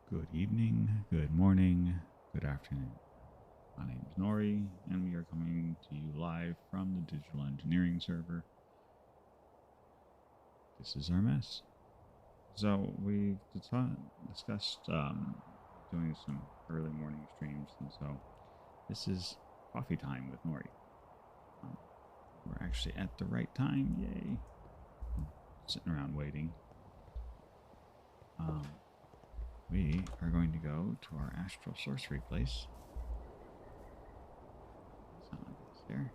Good evening, good morning, good afternoon. My name is Nori, and we are coming to you live from the digital engineering server. This is our mess. So we've discussed doing some early morning streams, and so this is coffee time with Nori. We're actually at the right time, yay! Sitting around waiting. We are going to go to our astral sorcery place. Sound like this there.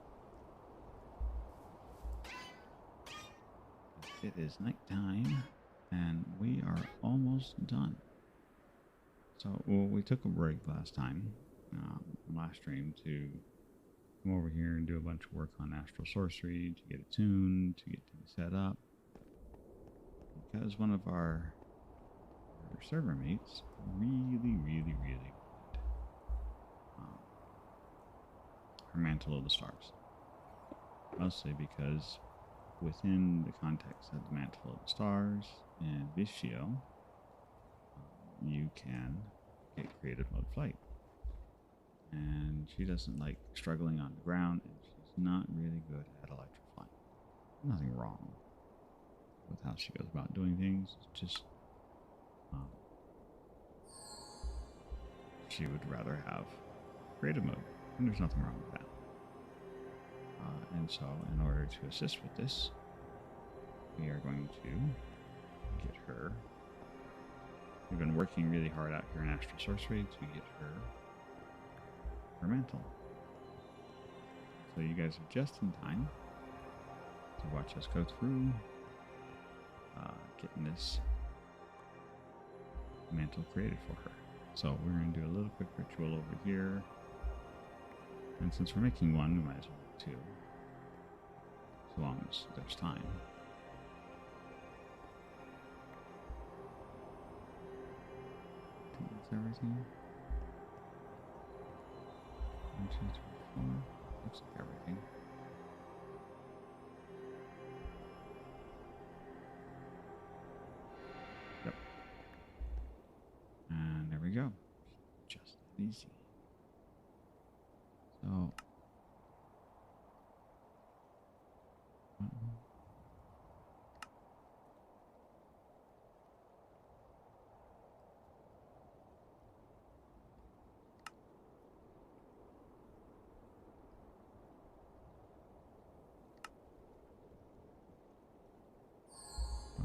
It is nighttime, and we are almost done. So, we took a break last time, last stream, to come over here and do a bunch of work on astral sorcery, to get it tuned, to get things set up. Because one of our server mates really wanted her Mantle of the Stars. Mostly because within the context of the Mantle of the Stars and Vishio, you can get creative mode flight. And she doesn't like struggling on the ground, and she's not really good at electrifying. Nothing wrong with how she goes about doing things. It's just she would rather have creative mode, and there's nothing wrong with that. And so, in order to assist with this, we are going to get her. We've been working really hard out here in Astral Sorcery to get her mantle. So you guys are just in time to watch us go through getting this mantle created for her. So we're going to do a little quick ritual over here. And since we're making one, we might as well do two. As long as there's time. I think that's everything. 1, 2, 3, 4. Looks like everything. Yep. And there we go. Just that easy. So.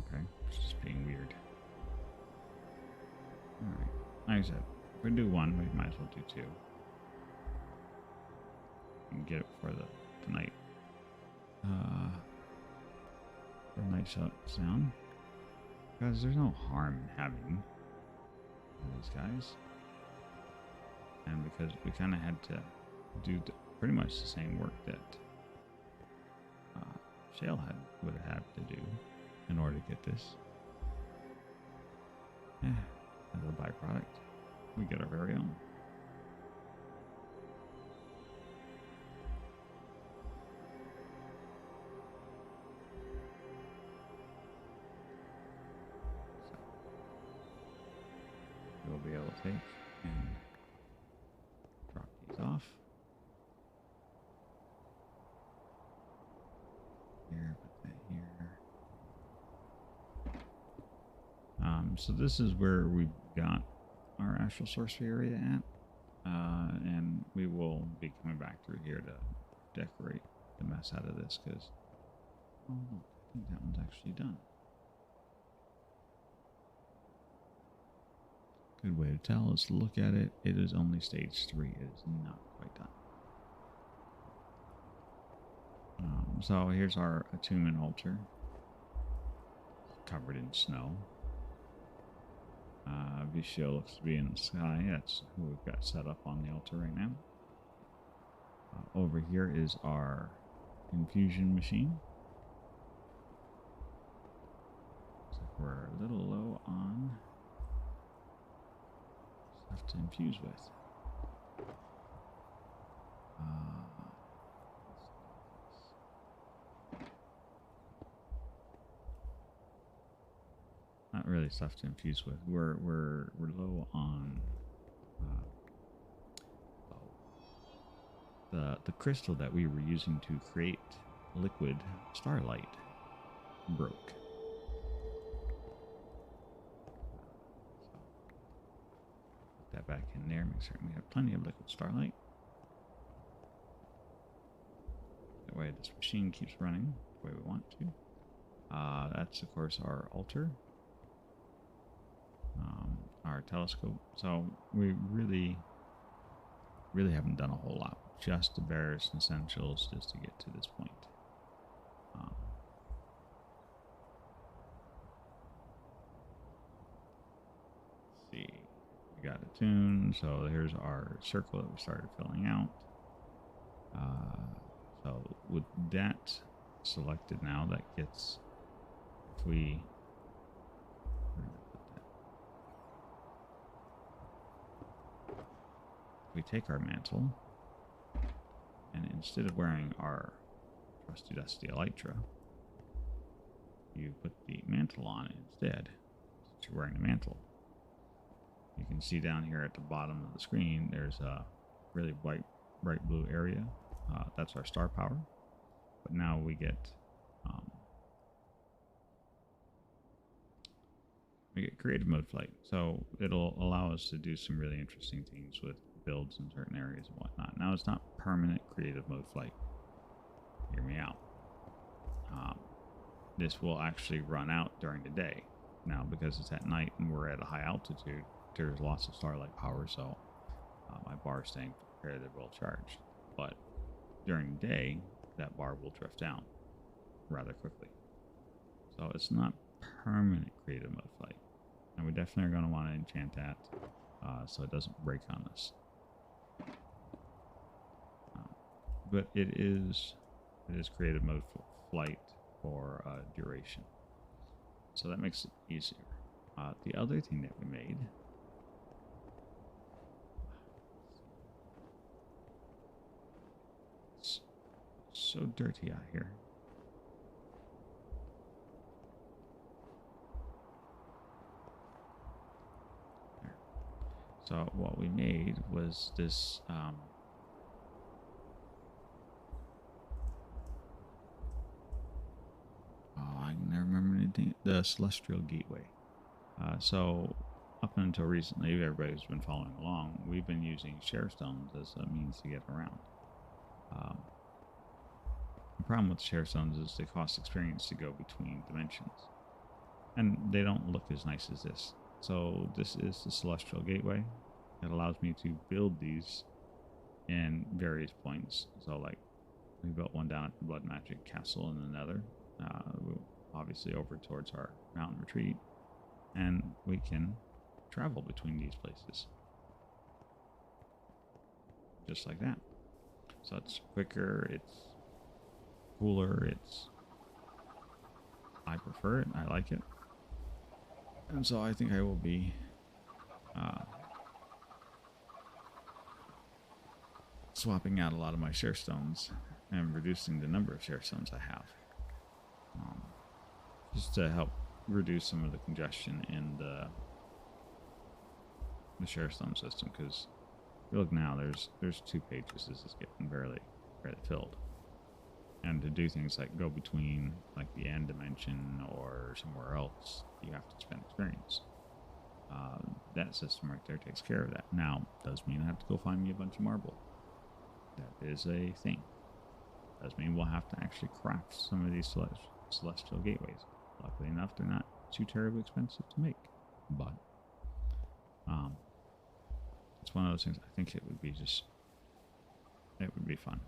Okay, it's just being weird. Alright, like I said, if we do one, we might as well do two. And get it for the night. The night shuts down. Because there's no harm in having these guys. And because we kind of had to do pretty much the same work that Shale would have had to do in order to get this. Yeah, as a byproduct, we get our very own. So, we'll be able to take and drop these off. Here, put that here. So this is where we got our astral sorcery area at, and we will be coming back through here to decorate the mess out of this, because, oh look, I think that one's actually done. Good way to tell is to look at it. It is only stage 3. It is not quite done. So here's our attunement altar, covered in snow. Vishio looks to be in the sky. That's who we've got set up on the altar right now. Over here is our infusion machine. Looks like we're a little low on stuff to infuse with. Not really stuff to infuse with. We're low on the crystal that we were using to create liquid starlight broke. So put that back in there. Make certain we have plenty of liquid starlight. That way this machine keeps running the way we want to. That's of course our altar, our telescope. So we really haven't done a whole lot. Just the barest essentials just to get to this point. Let's see, we got a tune. So here's our circle that we started filling out. So with that selected now, that gets, if we, where did I put that? If we take our mantle, and instead of wearing our trusty dusty elytra, you put the mantle on instead. Since you're wearing the mantle, you can see down here at the bottom of the screen, there's a really bright blue area. That's our star power. But now we get creative mode flight. So it'll allow us to do some really interesting things with builds in certain areas and whatnot. Now it's not permanent creative mode flight. Hear me out. This will actually run out during the day. Now because it's at night and we're at a high altitude, there's lots of starlight power, so my bar is staying fairly well charged. But during the day, that bar will drift down rather quickly. So it's not permanent creative mode flight. And we definitely are going to want to enchant that so it doesn't break on us. But it is creative mode flight for duration. So that makes it easier. The other thing that we made, it's so dirty out here. There. So what we made was this I can never remember anything. The Celestial Gateway. So up until recently, everybody's been following along. We've been using share stones as a means to get around. The problem with share stones is they cost experience to go between dimensions, and they don't look as nice as this. So this is the Celestial Gateway. It allows me to build these in various points. So like we built one down at the Blood Magic Castle in the Nether. Obviously over towards our mountain retreat, and we can travel between these places just like that. So it's quicker, it's cooler, I prefer it, I like it, and so I think I will be swapping out a lot of my share stones and reducing the number of share stones I have. Just to help reduce some of the congestion in the share stone system, because if you look now, there's 2 pages. This is getting barely filled, and to do things like go between like the end dimension or somewhere else, you have to spend experience. That system right there takes care of that. Now, does mean I have to go find me a bunch of marble. That is a thing. Does mean we'll have to actually craft some of these celestial gateways. Luckily enough, they're not too terribly expensive to make, but it's one of those things. I think it would be fun.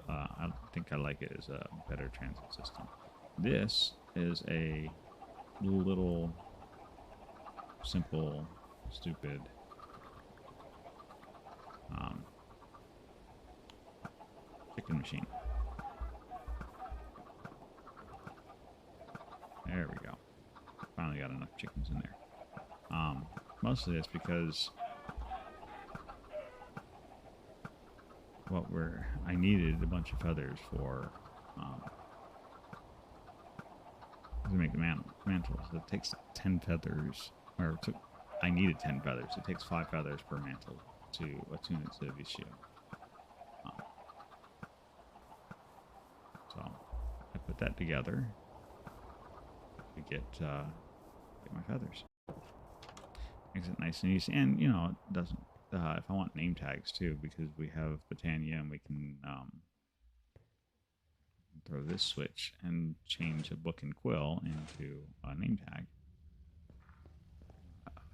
I think I like it as a better transit system. This is a little simple, stupid chicken machine. There we go. Finally got enough chickens in there. Mostly it's because I needed a bunch of feathers for to make the mantle. mantle. So it takes 10 feathers, or it took, I needed 10 feathers. It takes 5 feathers per mantle to attune it to Vishio. So I put that together to get my feathers. Makes it nice and easy, and you know, it doesn't. If I want name tags too, because we have Botania, and we can throw this switch and change a book and quill into a name tag.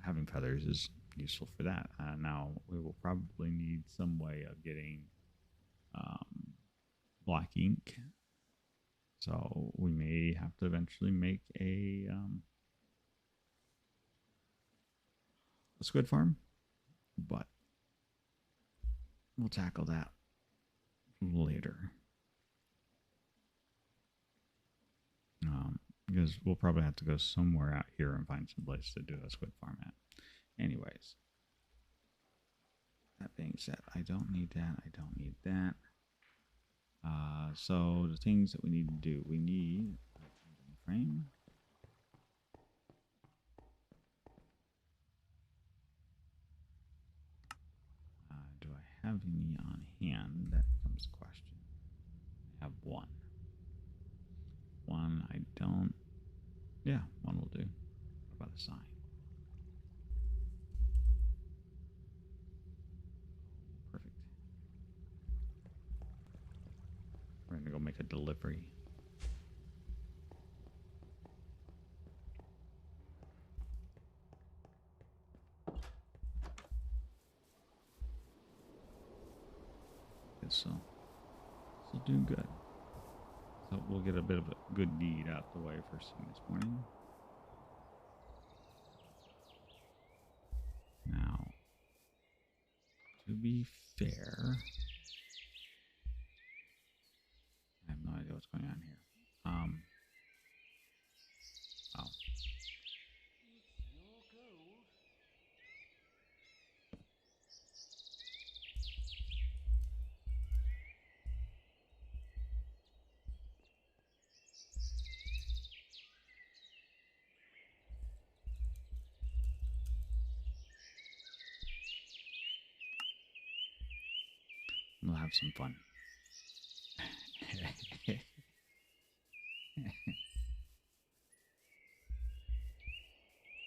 Having feathers is useful for that. Now we will probably need some way of getting black ink, so we may have to eventually make a squid farm, but we'll tackle that later. Because we'll probably have to go somewhere out here and find some place to do a squid farm at. Anyways, that being said, I don't need that. I don't need that. So the things that we need to do, we need a frame. Do I have any on hand? That becomes the question. I have one. One I don't. Yeah, one will do. What about a sign? Perfect. We're going to go make a delivery. So doing good. So we'll get a bit of a good deed out the way first thing this morning. Now, to be fair, I have no idea what's going on here. Oh. We'll have some fun.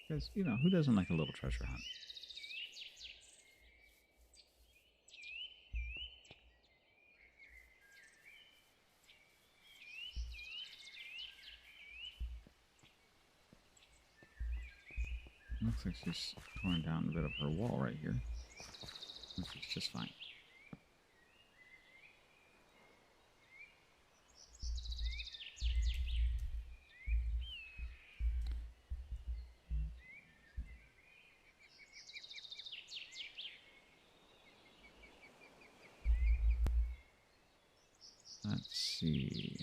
Because, you know, who doesn't like a little treasure hunt? Looks like she's torn down a bit of her wall right here, which is just fine. Let's see.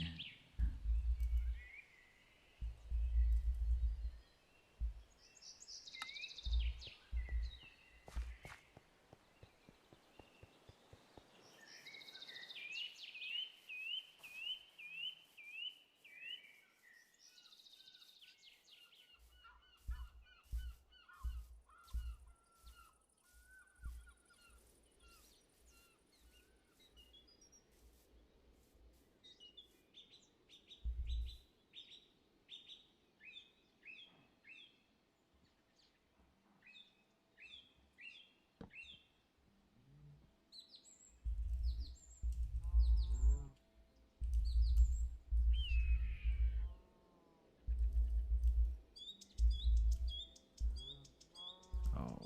Oh.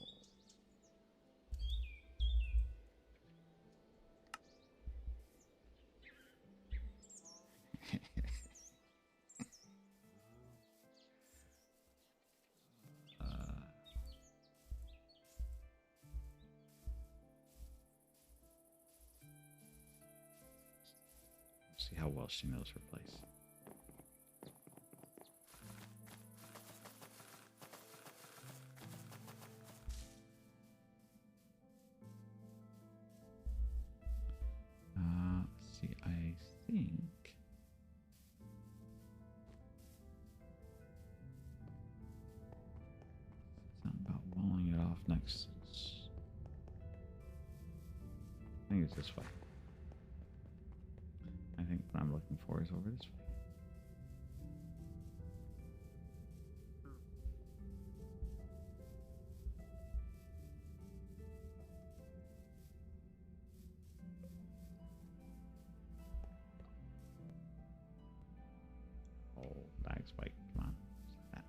See how well she knows her place. Let's see, I think thinks I think it's this way. I think what I'm looking for is over this way. Oh, bag spike. Come on. Stop that.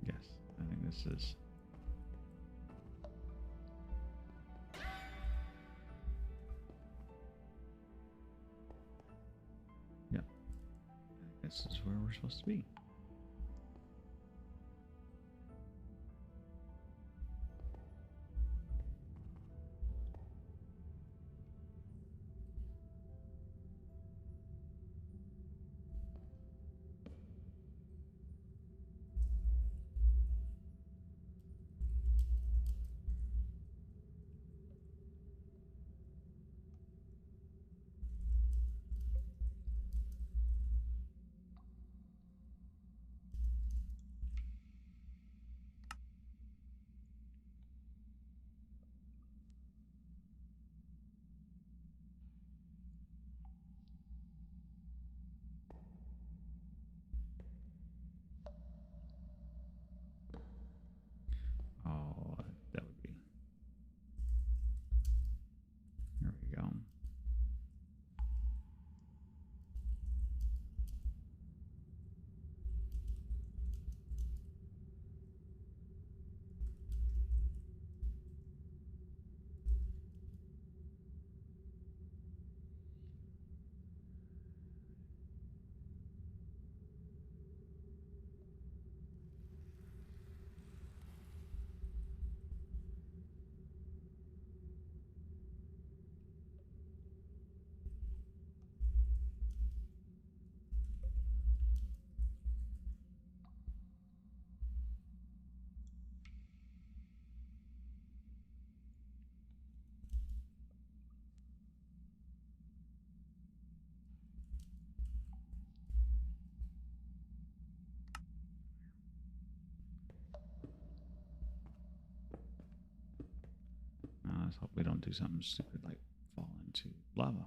Yes, I think this is. Yep. This is where we're supposed to be. Oh, that would be. There we go. Let's hope we don't do something stupid like fall into lava.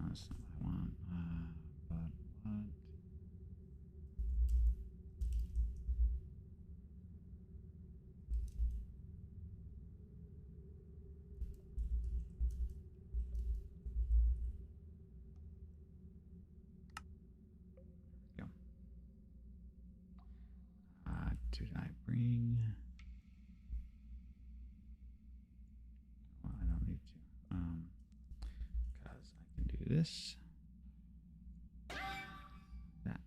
That's not what I want. But what? There we go. Did I bring? Well, I don't need to. Because I can do this. That.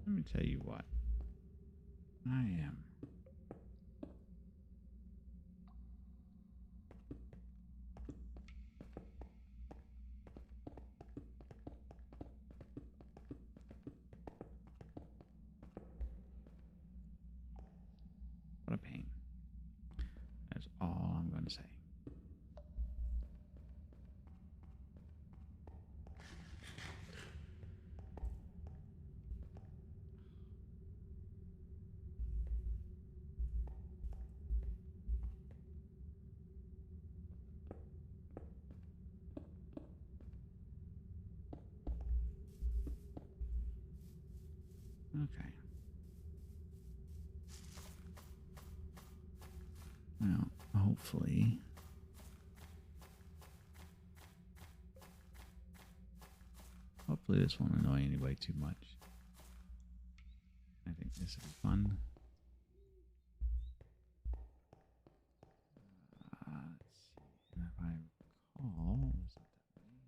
Let me tell you what. I am. going to say. Okay. Well, hopefully this won't annoy anybody too much. I think this will be fun. Let's see. And if I recall, was it that way?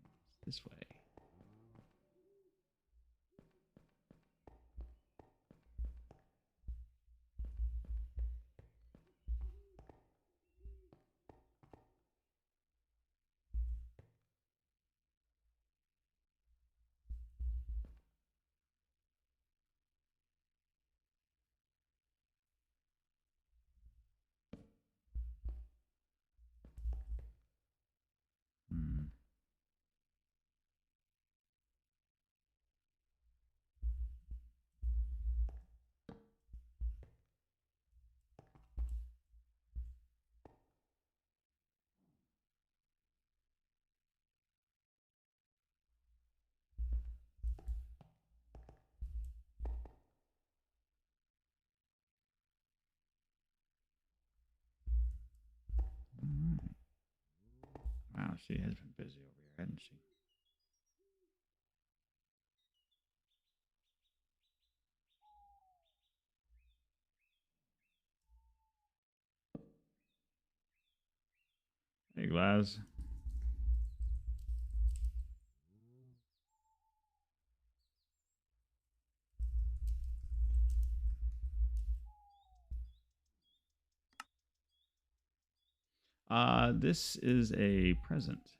It's this way. Hmm. All right. Wow, she has been busy over here, hasn't she? Hey, Glaz. This is a present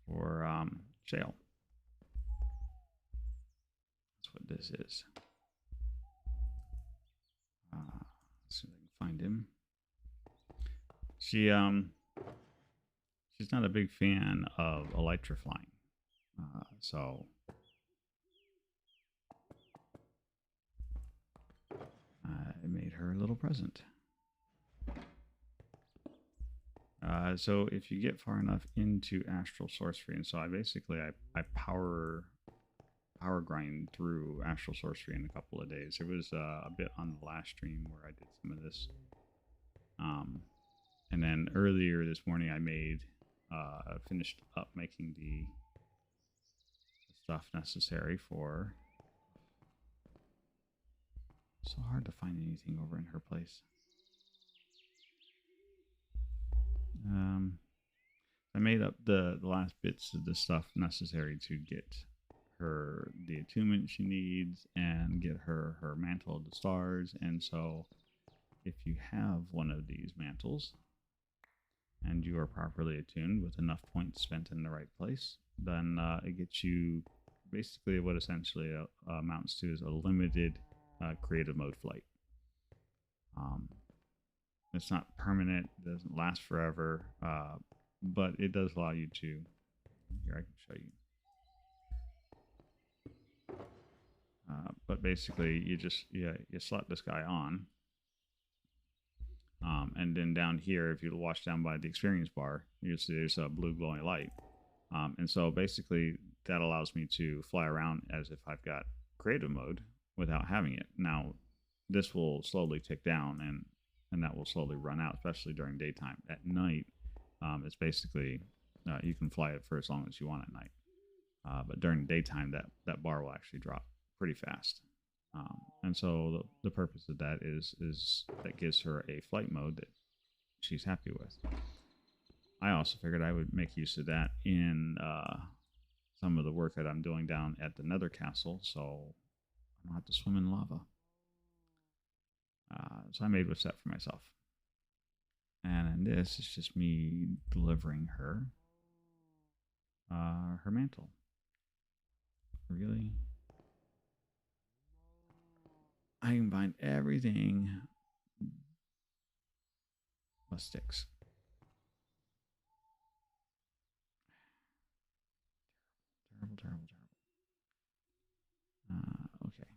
for Shale. That's what this is. Let's see if I can find him. She's not a big fan of electrifying, so I made her a little present. So if you get far enough into astral sorcery, and so I power grind through astral sorcery in a couple of days. There was a bit on the last stream where I did some of this, and then earlier this morning I finished up making the stuff necessary for. So hard to find anything over in her place. I made up the last bits of the stuff necessary to get her the attunement she needs and get her mantle of the stars. And so if you have one of these mantles and you are properly attuned with enough points spent in the right place, then it gets you basically what essentially amounts to is a limited creative mode flight. It's not permanent, it doesn't last forever, but it does allow you to. Here, I can show you. But basically, you slap this guy on, and then down here, if you watch down by the experience bar, you'll see there's a blue glowing light, and so basically that allows me to fly around as if I've got creative mode without having it. Now, this will slowly tick down, and that will slowly run out, especially during daytime. At night, it's basically you can fly it for as long as you want at night, but during the daytime, that bar will actually drop pretty fast. And so the purpose of that is that gives her a flight mode that she's happy with. I also figured I would make use of that in some of the work that I'm doing down at the Nether Castle, so I don't have to swim in lava. So I made a set for myself. And in this, it's just me delivering her her mantle. Really? I combined everything plus 6. Terrible, terrible, terrible. Okay.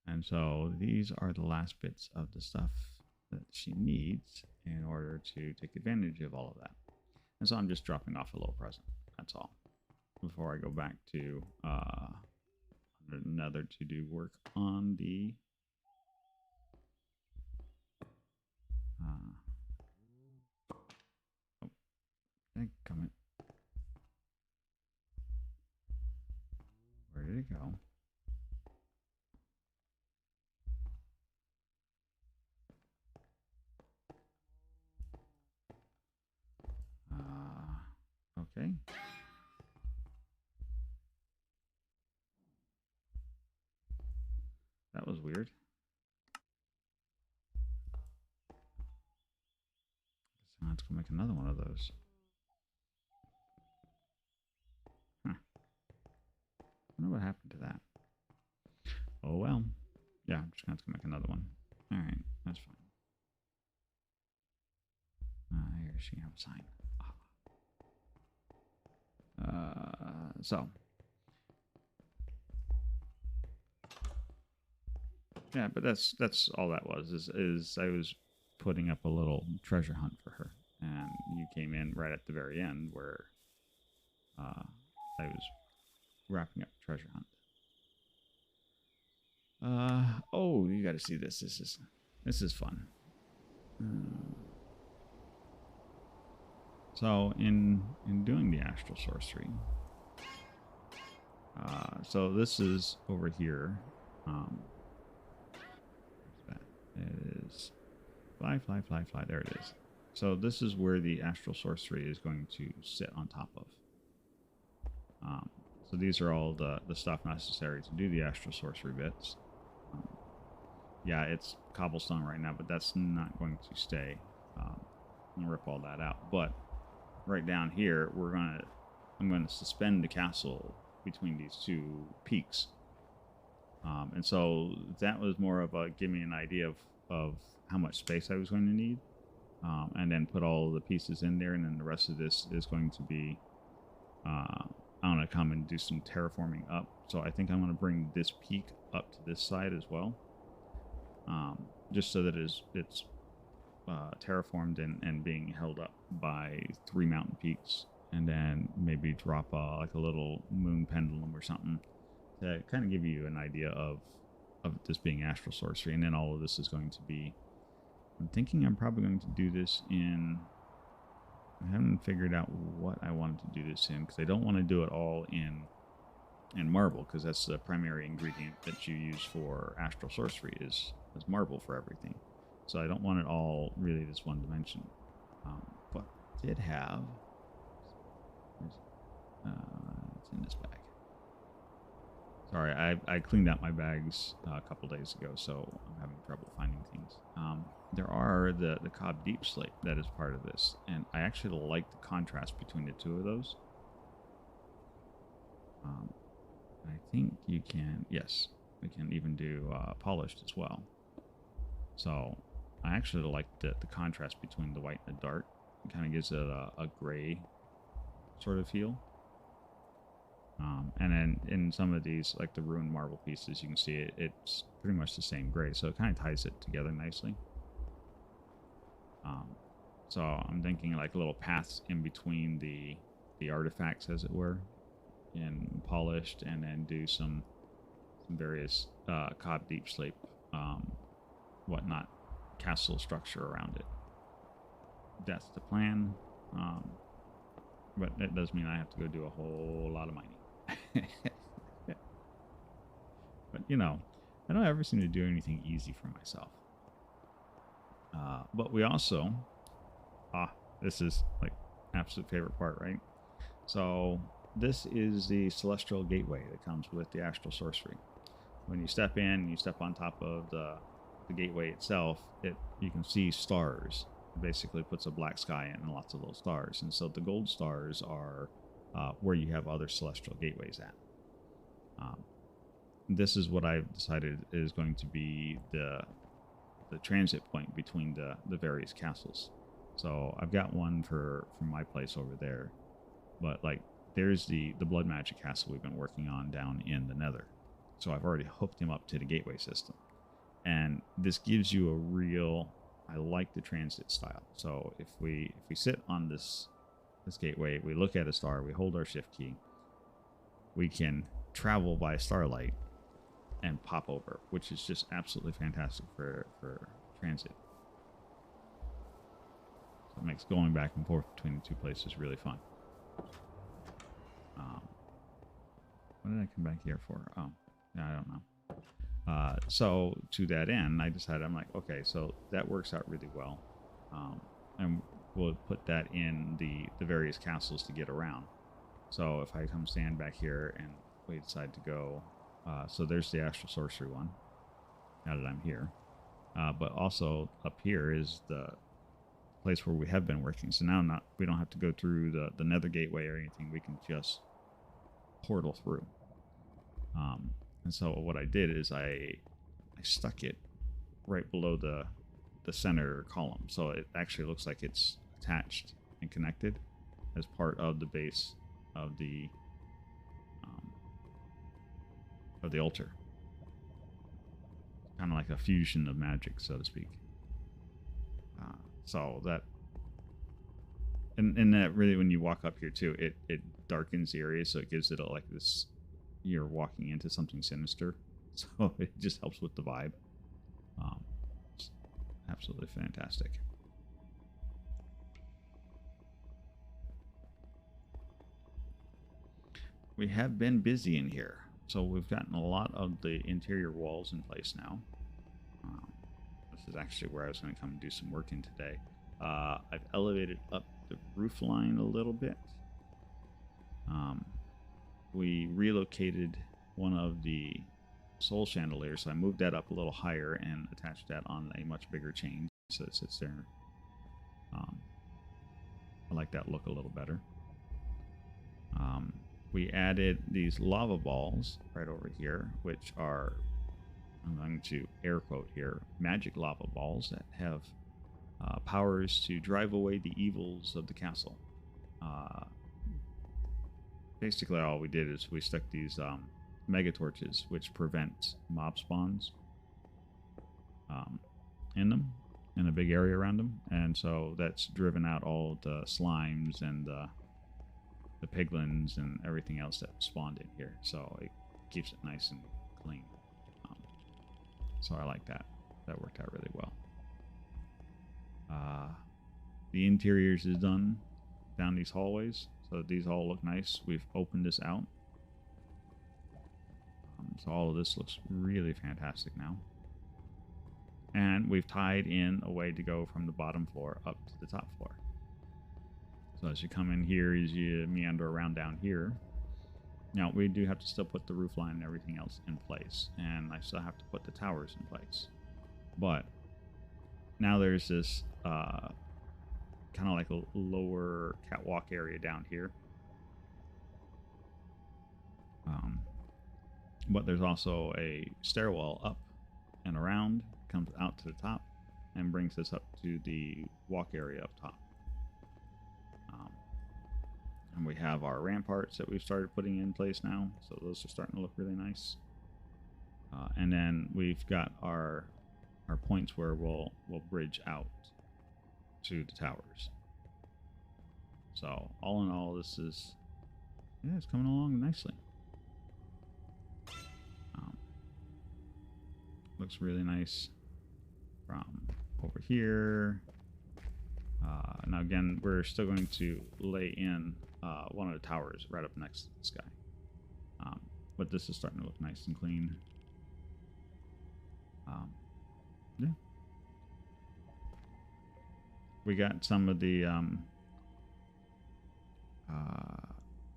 And so these are the last bits of the stuff that she needs in order to take advantage of all of that. And so I'm just dropping off a little present. That's all. Before I go back to another to-do work on the oh, come it. Where did it go? Okay. That was weird. So let's go make another one of those. Huh. I wonder what happened to that. Oh well. Yeah, I'm just gonna have to make another one. Alright, that's fine. Here she can have a sign. So yeah, but that's all that was. Is I was putting up a little treasure hunt for her, and you came in right at the very end where I was wrapping up the treasure hunt. Oh, you got to see this. This is fun. So in doing the astral sorcery, so this is over here. That it is fly. There it is. So this is where the astral sorcery is going to sit on top of. So these are all the stuff necessary to do the astral sorcery bits. Yeah, it's cobblestone right now, but that's not going to stay. I'm gonna rip all that out. But right down here, I'm gonna suspend the castle between these two peaks. And so that was more of a give me an idea of how much space I was going to need, and then put all the pieces in there, and then the rest of this is going to be I'm going to come and do some terraforming up. So I think I'm going to bring this peak up to this side as well, just so that it's terraformed and being held up by 3 mountain peaks, and then maybe drop like a little moon pendulum or something to kind of give you an idea of this being astral sorcery. And then all of this is going to be, I'm thinking I'm probably going to do this in, I haven't figured out what I wanted to do this in, because I don't want to do it all in marble, because that's the primary ingredient that you use for astral sorcery is marble for everything. So I don't want it all really this one dimension. But I did have, it's in this bag. Sorry, I cleaned out my bags a couple days ago, so I'm having trouble finding things. There are the cob deep slate that is part of this, and I actually like the contrast between the two of those. I think you can, yes, we can even do polished as well. So I actually like the contrast between the white and the dark. It kind of gives it a gray sort of feel. And then in some of these, like the ruined marble pieces, you can see it's pretty much the same gray, so it kind of ties it together nicely. So I'm thinking like little paths in between the artifacts, as it were, in polished, and then do some various cob deep slate, whatnot, castle structure around it. That's the plan. But that does mean I have to go do a whole lot of mining. But, you know, I don't ever seem to do anything easy for myself. But we also, this is like absolute favorite part, right? So this is the celestial gateway that comes with the astral sorcery. When you step in, you step on top of the gateway itself, you can see stars. It basically puts a black sky in and lots of little stars. And so the gold stars are where you have other celestial gateways at. This is what I've decided is going to be the the transit point between the various castles. So I've got one from my place over there, but like there's the blood magic castle we've been working on down in the Nether. So I've already hooked him up to the gateway system, and this gives you a real. I like the transit style. So if we sit on this gateway, we look at a star, we hold our shift key, we can travel by starlight and pop over, which is just absolutely fantastic for transit. So it makes going back and forth between the two places really fun. What did I come back here for? Oh, yeah, I don't know. So to that end, I decided, I'm like, okay, so that works out really well. And we'll put that in the various castles to get around. So if I come stand back here and we decide to go, so there's the astral sorcery one, now that I'm here. But also up here is the place where we have been working. So now we don't have to go through the Nether gateway or anything. We can just portal through. And so what I did is I stuck it right below the center column, so it actually looks like it's attached and connected as part of the base of the altar. Kind of like a fusion of magic, so to speak. So that and that really, when you walk up here too, it darkens the area, so it gives it like this. You're walking into something sinister, so it just helps with the vibe. It's absolutely fantastic. We have been busy in here, so we've gotten a lot of the interior walls in place now. This is actually where I was going to come and do some work in today. I've elevated up the roof line a little bit. We relocated one of the soul chandeliers, so I moved that up a little higher and attached that on a much bigger chain, so it sits there. I like that look a little better. We added these lava balls right over here, which are, I'm going to air quote here, magic lava balls that have powers to drive away the evils of the castle. Basically all we did is we stuck these mega torches, which prevent mob spawns in them, in a big area around them, and so that's driven out all the slimes and the piglins and everything else that spawned in here, so it keeps it nice and clean. So I like that. That worked out really well. The interiors is done down these hallways, so these all look nice. We've opened this out. So all of this looks really fantastic now. And we've tied in a way to go from the bottom floor up to the top floor. So as you come in here, as you meander around down here, now we do have to still put the roof line and everything else in place. And I still have to put the towers in place. But now there's this kind of like a lower catwalk area down here. But there's also a stairwell up and around, comes out to the top, and brings us up to the walk area up top. And we have our ramparts that we've started putting in place now, so those are starting to look really nice. And then we've got our points where we'll bridge out to the towers. So all in all, this is, yeah, it's coming along nicely. Looks really nice from over here. Now again, we're still going to lay in one of the towers right up next to this guy. But this is starting to look nice and clean. Yeah. We got some of the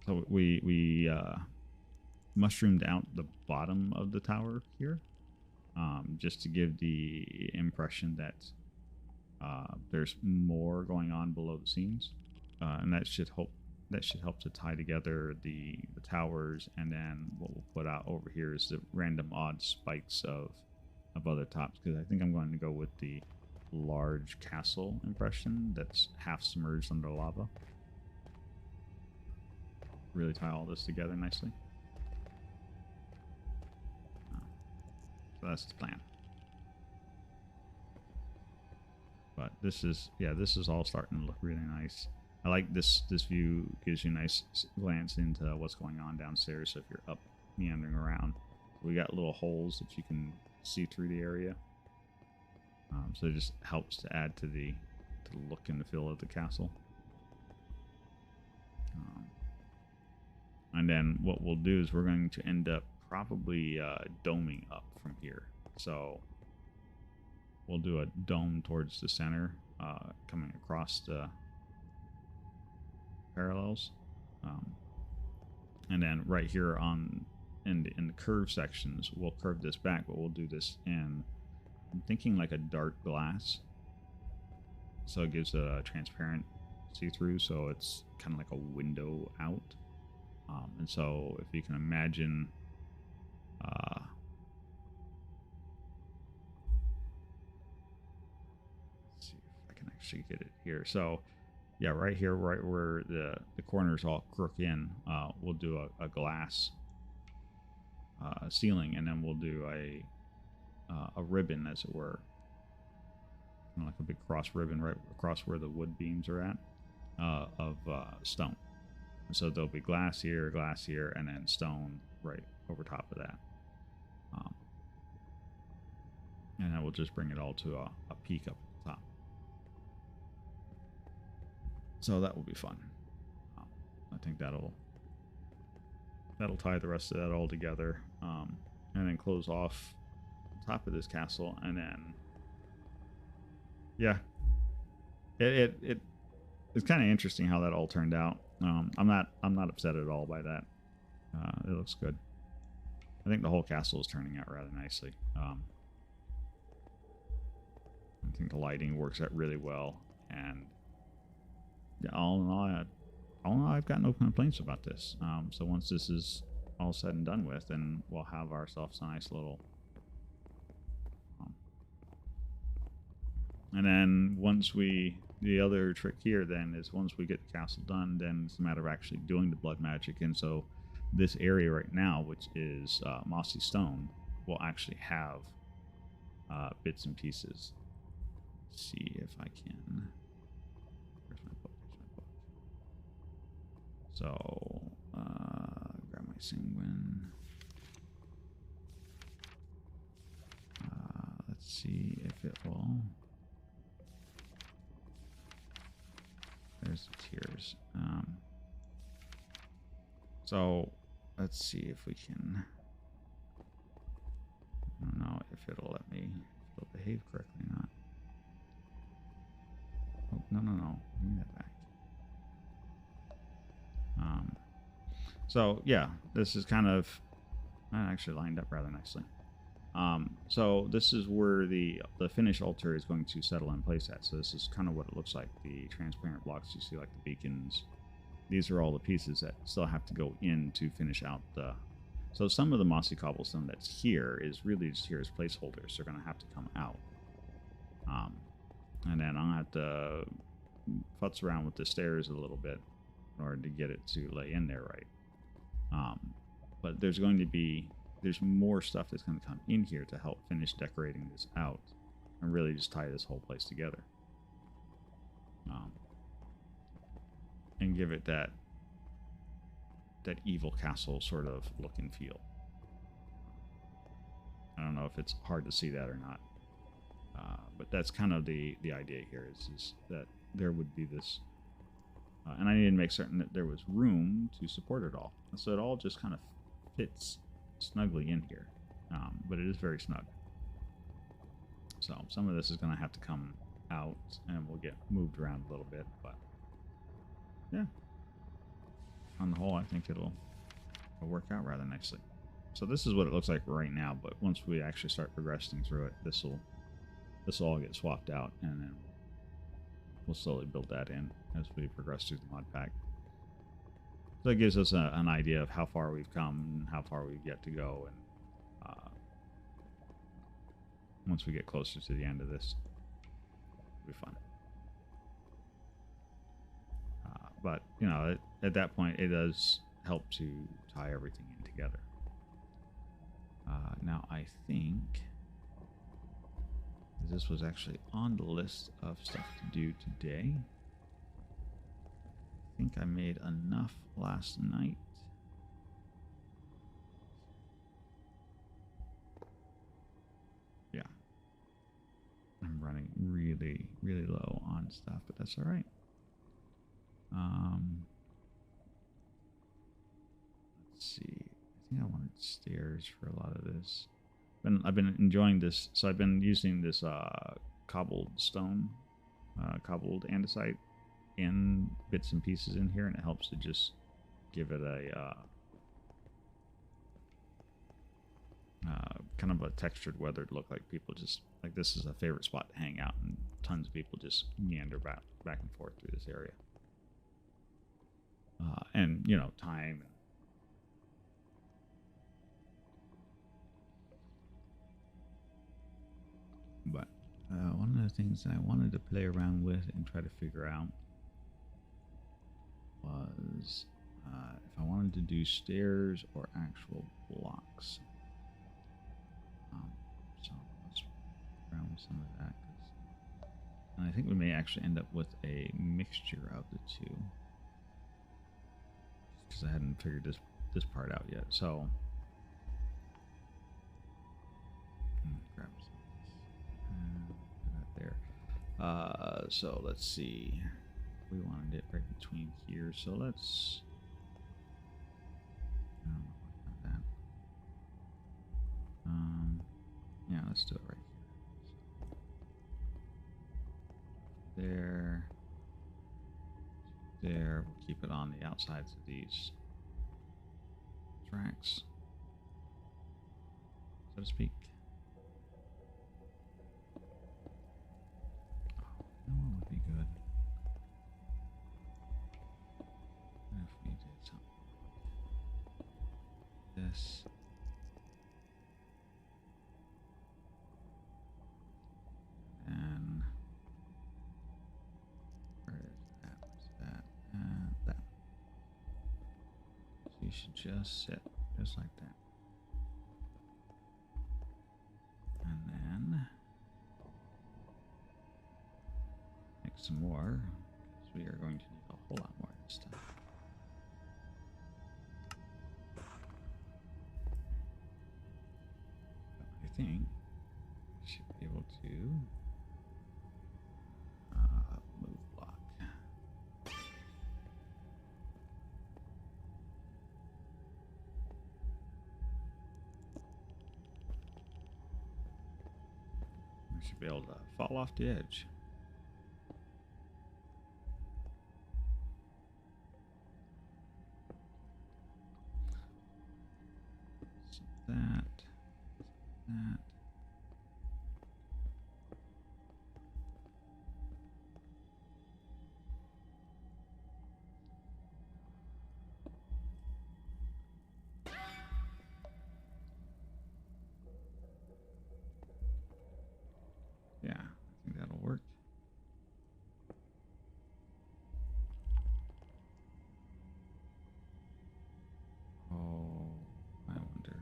so we mushroomed out the bottom of the tower here, just to give the impression that there's more going on below the scenes, and that should help to tie together the towers. And then what we'll put out over here is the random odd spikes of of other tops, because I think I'm going to go with the large castle impression that's half submerged under lava. Really tie all this together nicely. So that's the plan. But this is, yeah, this is all starting to look really nice. I like this view, gives you a nice glance into what's going on downstairs. So if you're up meandering around, we got little holes that you can see through the area. So it just helps to add to the look and the feel of the castle. And then what we'll do is we're going to end up probably doming up from here. So we'll do a dome towards the center, coming across the parallels. And then right here on in the curve sections, we'll curve this back, but we'll do this in, I'm thinking like a dark glass. So it gives a transparent see-through, so it's kind of like a window out. And so if you can imagine, let's see if I can actually get it here. So yeah, right here, right where the corners all crook in, we'll do a glass ceiling, and then we'll do a ribbon, as it were, like a big cross ribbon right across where the wood beams are at, of stone. And so there'll be glass here, and then stone right over top of that. And then we'll just bring it all to a peak up at the top. So that will be fun. I think that'll tie the rest of that all together, and then close off the top of this castle, and then yeah, it's kind of interesting how that all turned out. I'm not upset at all by that. It looks good. I think the whole castle is turning out rather nicely. I think the lighting works out really well, and yeah, all in all, I've got no complaints about this. So once this is all said and done with, then we'll have ourselves a nice little. And then the other trick here then is once we get the castle done, then it's a matter of actually doing the blood magic. And so this area right now, which is mossy stone, will actually have bits and pieces. Let's see if I can. Where's my book? So grab my sanguine. Let's see if it will. There's the tears. So let's see if we can. I don't know if it'll let me. If it'll behave correctly or not. Oh, no. Give me that back. So yeah, this is kind of actually lined up rather nicely. So this is where the finished altar is going to settle in place at. So this is kind of what it looks like. The transparent blocks you see, like the beacons. These are all the pieces that still have to go in to finish out the. So some of the mossy cobblestone that's here is really just here as placeholders. They're going to have to come out. And then I'll have to futz around with the stairs a little bit in order to get it to lay in there right. But there's more stuff that's going to come in here to help finish decorating this out and really just tie this whole place together. And give it that evil castle sort of look and feel. I don't know if it's hard to see that or not. But that's kind of the idea here is that there would be this, and I needed to make certain that there was room to support it all. And so it all just kind of fits snugly in here, but it is very snug. So some of this is going to have to come out, and we'll get moved around a little bit, but yeah, on the whole, I think it'll work out rather nicely. So this is what it looks like right now, but once we actually start progressing through it, this will all get swapped out, and then we'll slowly build that in as we progress through the mod pack. So it gives us an idea of how far we've come and how far we've yet to go, and once we get closer to the end of this. It'll be fun. But, you know, at that point, it does help to tie everything in together. Now, I think this was actually on the list of stuff to do today. I think I made enough last night. Yeah. I'm running really, really low on stuff, but that's all right. Let's see. I think I wanted stairs for a lot of this. I've been enjoying this. So I've been using this cobbled stone, cobbled andesite in bits and pieces in here, and it helps to just give it a kind of a textured, weathered look. Like people just like this is a favorite spot to hang out, and tons of people just meander back and forth through this area. And you know, time. But one of the things that I wanted to play around with and try to figure out was if I wanted to do stairs or actual blocks. So let's play around with some of that. And I think we may actually end up with a mixture of the two. Because I hadn't figured this part out yet. So grab some of this. Put that there. So let's see. We wanted it right between here. So let's. I don't know about that. Yeah, let's do it right here. So there. There. We'll keep it on the outsides of these tracks, so to speak. Oh, no one would be good. What if we did something like this? And where is that? Where's that? That. So you should just sit just like that. And then make some more, because we are going to need a whole lot more this time. But I think I should be able to move block. I should be able to fall off the edge. So that. Yeah, I think that'll work. Oh, I wonder.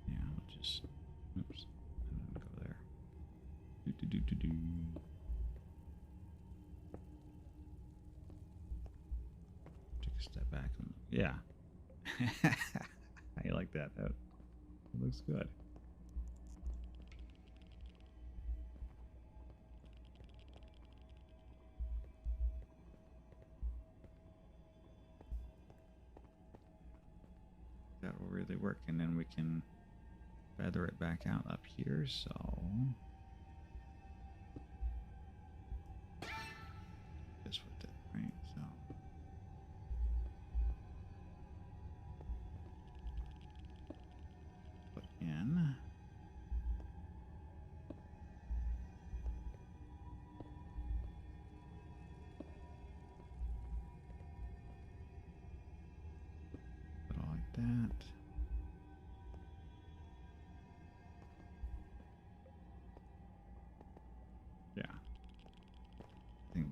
Yeah, I'll just. Oops, I didn't go there. Do. Take a step back and yeah. How you like that? That looks good. That will really work, and then we can feather it back out up here. So just with it, right? So put in. Put it like that.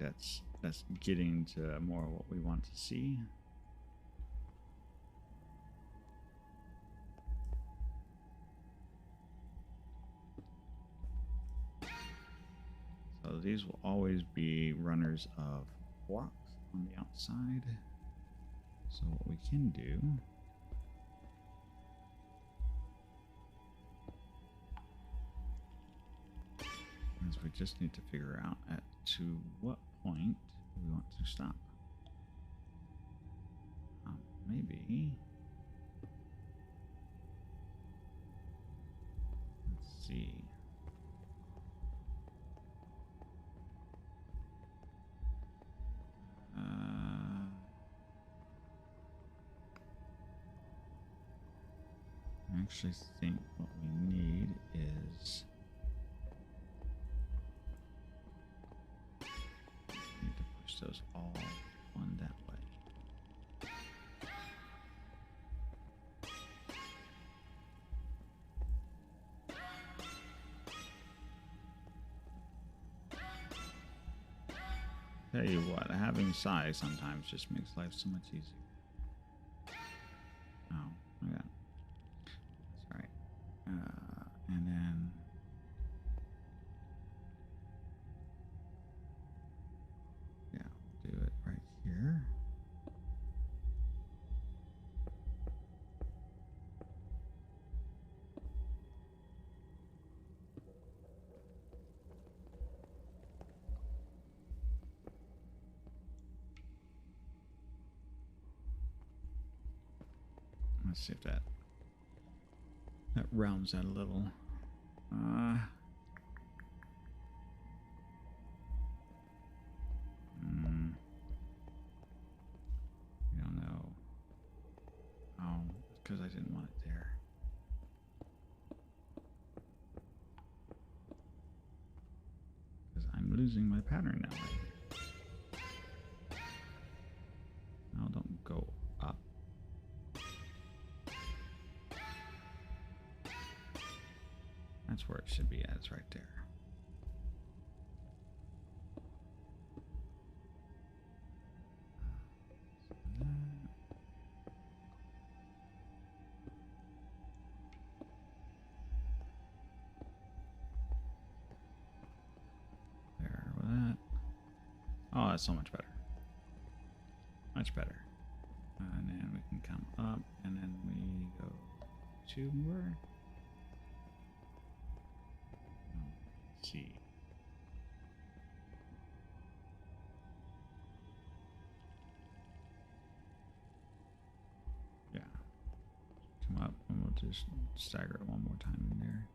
that's getting to more what we want to see. So these will always be runners of blocks on the outside. So what we can do is we just need to figure out to what point we want to stop. Maybe. Let's see. I actually think what we need is need to push those all on that way. Tell you what, having size sometimes just makes life so much easier. Oh, I got it. That's right. And then yeah, we'll do it right here. Let's see if that rounds out a little. I don't know. Oh, because I didn't want it there. Because I'm losing my pattern now. No, don't go up. That's where it should be at. It's right there. There with that. Oh, that's so much better. Much better. And then we can come up, and then we go to where? Let's see. Yeah. Come up, and we'll just stagger it one more time in there.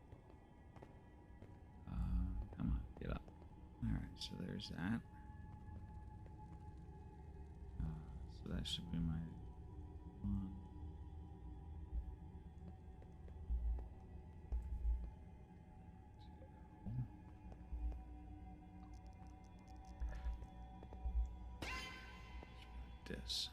Come on, get up. All right, so there's that. So that should be my one. This.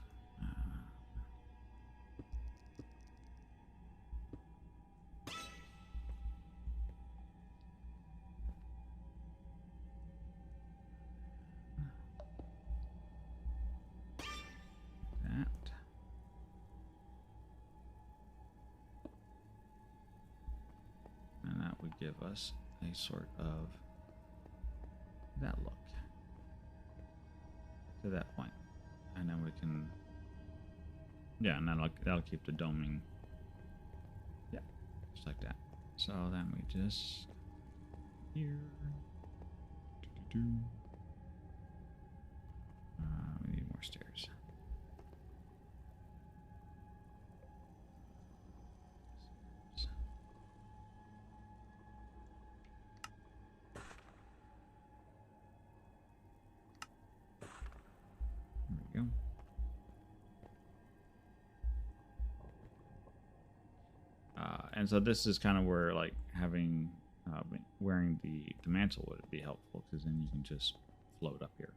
That. And that would give us a sort of that look to that point. And then we can, yeah, and that'll keep the doming, yeah, just like that. So then we just here, we need more stairs. There we go. And so this is kind of where like having wearing the mantle would be helpful, because then you can just float up here.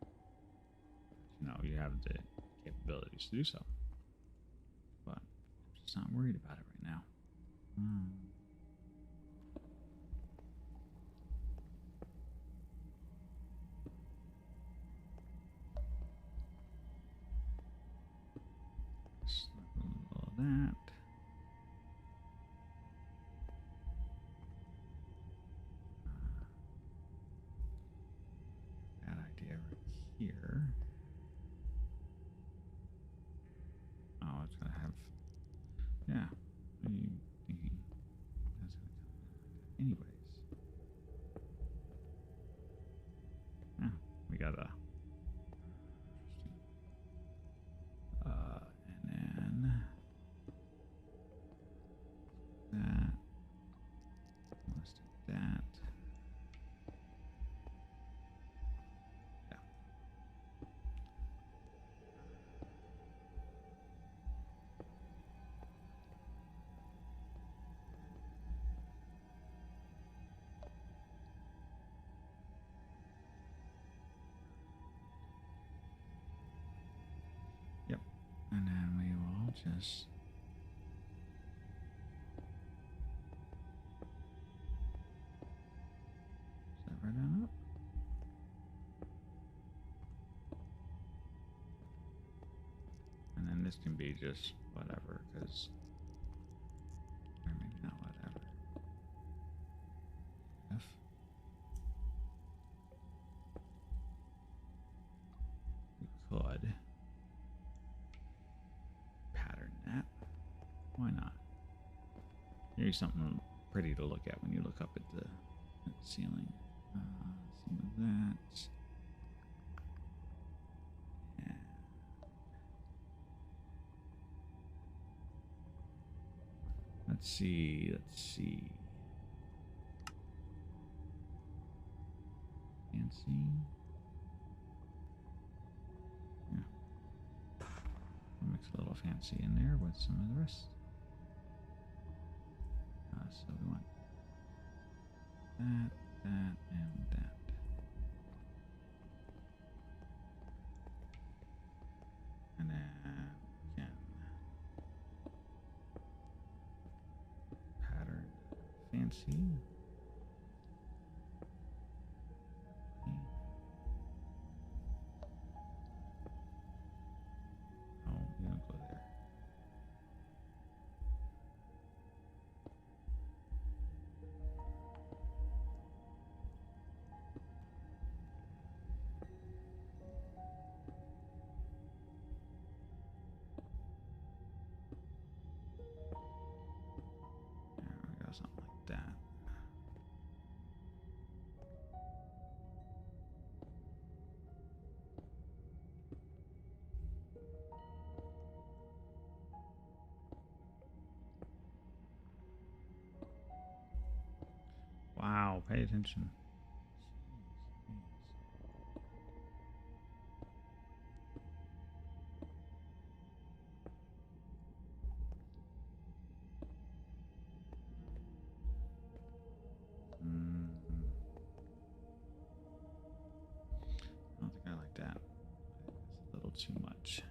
You know, you have the capabilities to do so. But I'm just not worried about it right now. that. Bad idea right here. Oh, it's gonna have. Yeah. What are you thinking? That's gonna come in. Anyways. Yeah, we got a. And then that. Let's do that. Yeah. Yep. And then we will just. Right on up. And then this can be just whatever, because, or maybe not whatever. F. We could pattern that. Why not? Here's something pretty to look at when you look up at the ceiling. Some of that. Yeah. Let's see. Fancy. Yeah. I'll mix a little fancy in there with some of the rest. So we want that, and that. And then we can pattern fancy. Okay. Oh, we don't go there. There we go, something like that. Wow, pay attention. I don't think I like that. It's a little too much.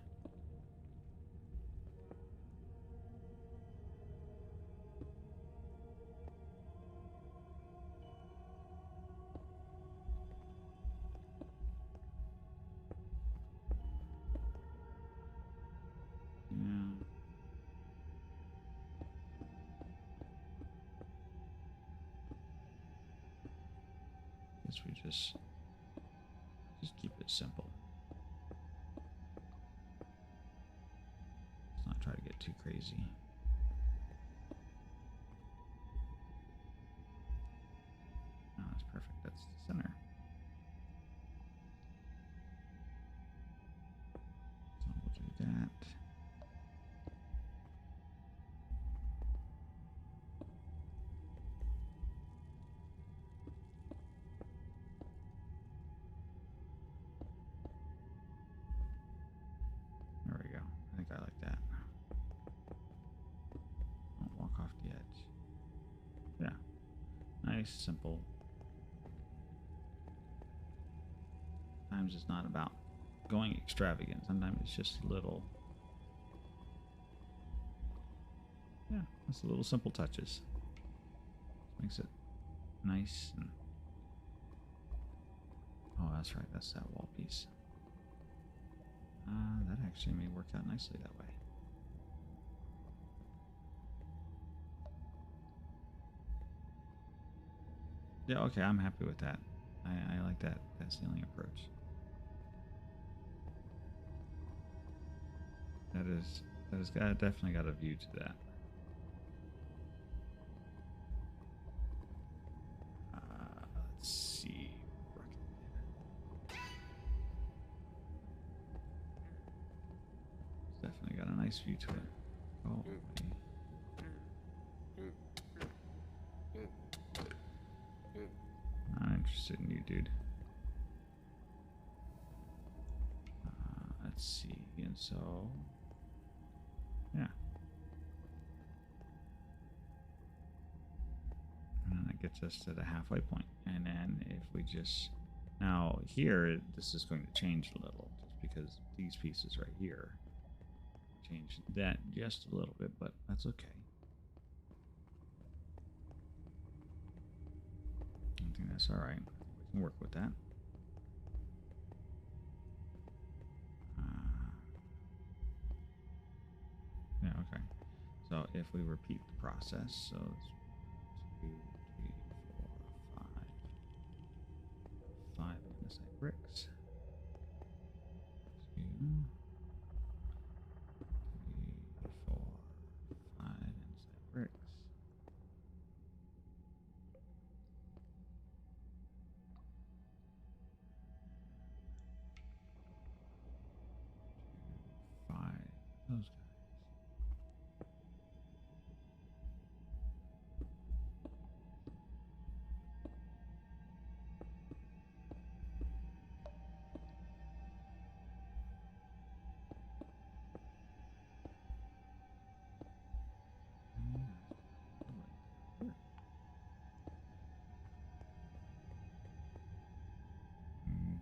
Yeah. Guess we just keep it simple. Let's not try to get too crazy. Oh, that's perfect. That's the center. So we'll do that. There we go. I think I like that. Don't walk off the edge. Yeah. Nice, simple. Sometimes it's not about going extravagant. Sometimes it's just a little. Yeah, it's a little simple touches. Makes it nice and. Oh, that's right. That's that wall piece. That actually may work out nicely that way. Yeah, okay, I'm happy with that. I like that ceiling approach. That is definitely got a view to that. Let's see. It's definitely got a nice view to it. Oh, I'm not interested in you, dude. Let's see. And so, yeah. And that gets us to the halfway point. And then if we just... Now, here, this is going to change a little. Just because these pieces right here change that just a little bit, but that's okay. I think that's alright. We can work with that. Yeah, okay. So if we repeat the process, so it's 2, 3, 4, 5 andesite bricks. 2, 3, 4, 5 andesite bricks. 5, those guys.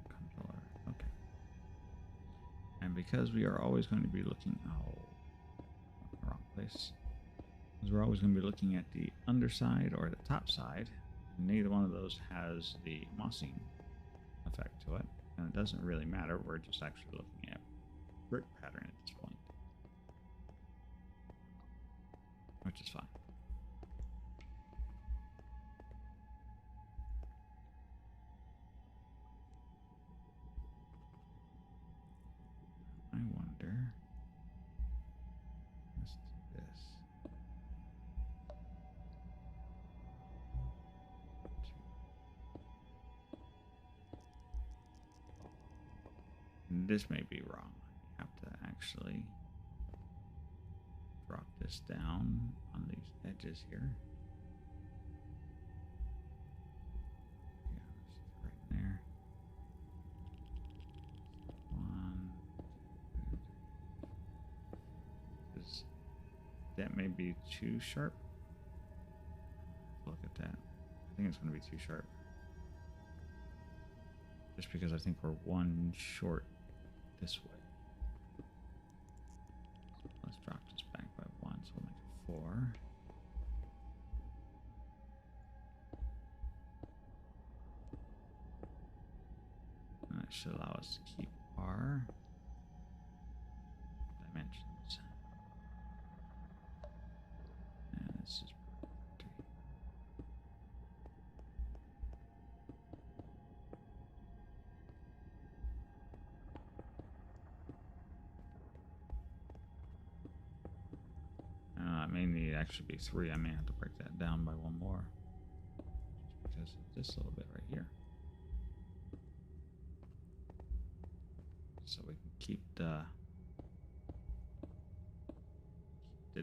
Controller. Okay. And because we are always going to be looking... Oh, wrong place. Because we're always going to be looking at the underside or the top side. Neither one of those has the mossing effect to it. And it doesn't really matter. We're just actually looking at brick pattern at this point. Which is fine. I wonder... Let's do this. This may be wrong. I have to actually drop this down on these edges here. Yeah, right there. 1, 2, 3. That may be too sharp. Look at that. I think it's going to be too sharp. Just because I think we're 1 short this way. So let's drop this back by 1, so we'll make it 4. And that should allow us to keep our dimensions. And this is it may need to actually be 3. I may have to break that down by 1 more. Just because of this little bit right here. So we can keep the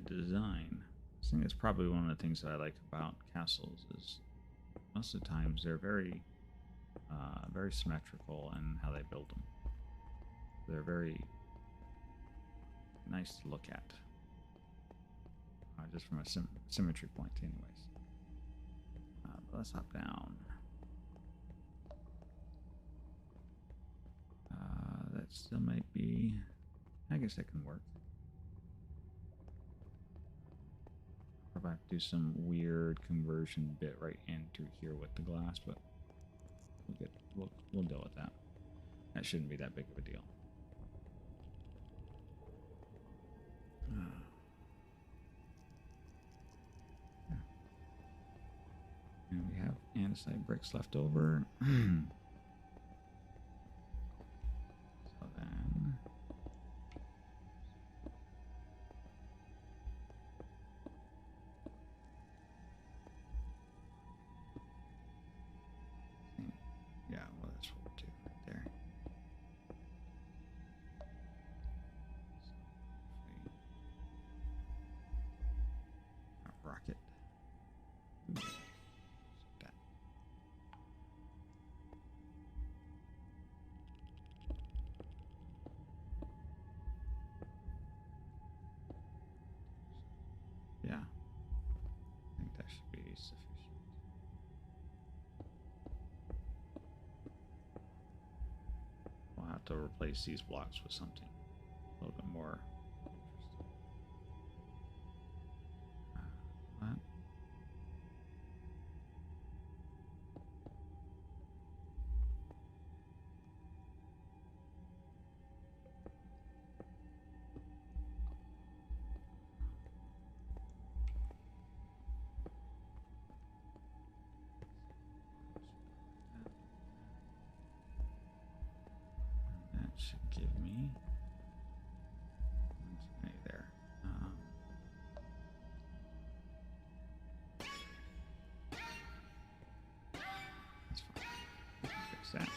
design. I think that's probably one of the things that I like about castles is most of the times they're very very symmetrical in how they build them. They're very nice to look at. Just from a symmetry point anyways. But let's hop down. That still might be... I guess that can work. Probably have to do some weird conversion bit right into here with the glass, but we'll deal with that. That shouldn't be that big of a deal. And we have andesite bricks left over. So then yeah, well that's what we'll do right there. Rocket. Ooh. That. Yeah, I think that should be sufficient. We'll have to replace these blocks with something a little bit more interesting. What? That should give me 120 there. That's fine. We can fix that.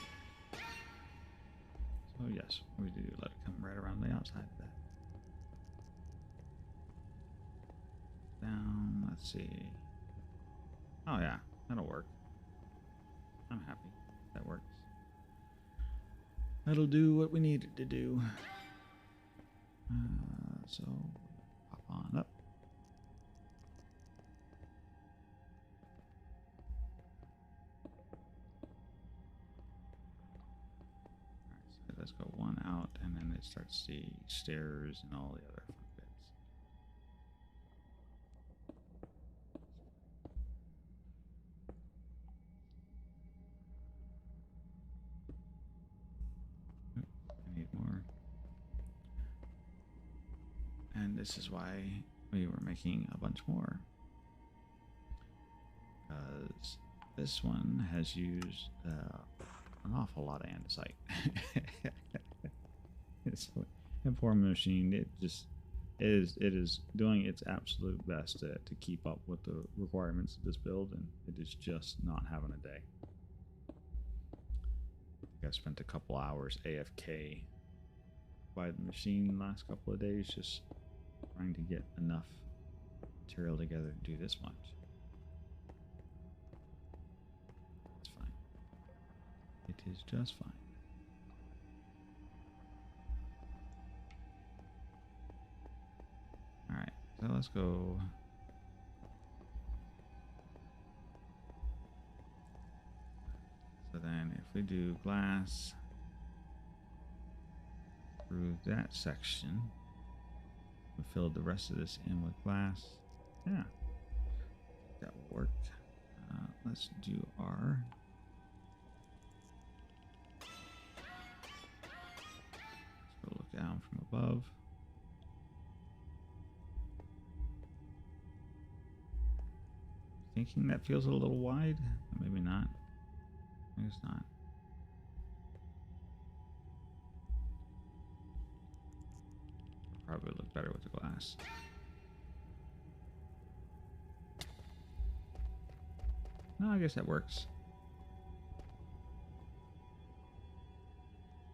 So yes, we do let it come right around the outside of that. Down, let's see. Oh yeah, that'll work. I'm happy. That works. That'll do what we need it to do. So pop on up. Alright, so let's go one out, and then it starts the stairs and all the other fun bits. I need more. And this is why we were making a bunch more. Because this one has used an awful lot of andesite. It's a poor machine. It is doing its absolute best to keep up with the requirements of this build, and it is just not having a day. I think I spent a couple hours AFK by the machine the last couple of days, just trying to get enough material together to do this much. It's fine. It is just fine. Alright, so let's go. So then if we do glass through that section, we filled the rest of this in with glass. Yeah, that will work. Let's do our. Let's go look down from above. Thinking that feels a little wide. Maybe not. Maybe it's not. Probably look better with the glass. No, I guess that works.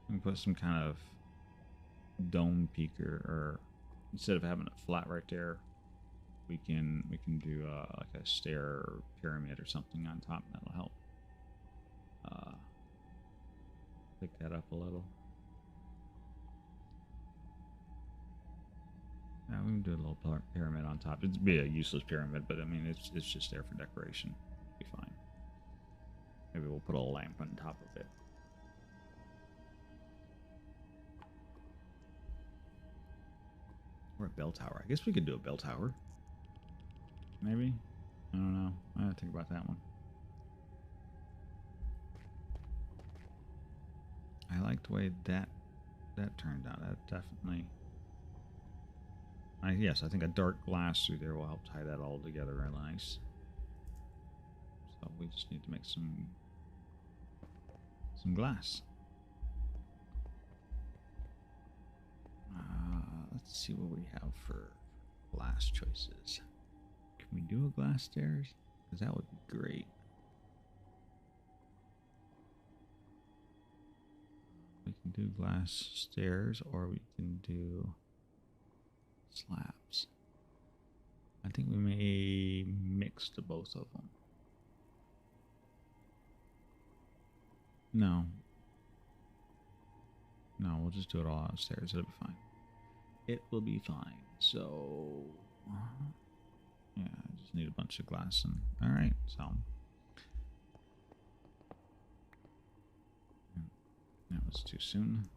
We can put some kind of dome peaker, or instead of having it flat right there, we can do like a stair or pyramid or something on top. That'll help pick that up a little. Yeah, we can do a little pyramid on top. It'd be a useless pyramid, but I mean, it's just there for decoration. Be fine. Maybe we'll put a lamp on top of it. Or a bell tower. I guess we could do a bell tower. Maybe. I don't know. I gotta think about that one. I like the way that turned out. That definitely. Yes, I think a dark glass through there will help tie that all together real nice. So we just need to make some glass. Let's see what we have for glass choices. Can we do a glass stairs? Because that would be great. We can do glass stairs, or we can do slabs. I think we may mix the both of them. No, we'll just do it all upstairs. It'll be fine. It will be fine. So, yeah, I just need a bunch of glass. And all right, so that was too soon.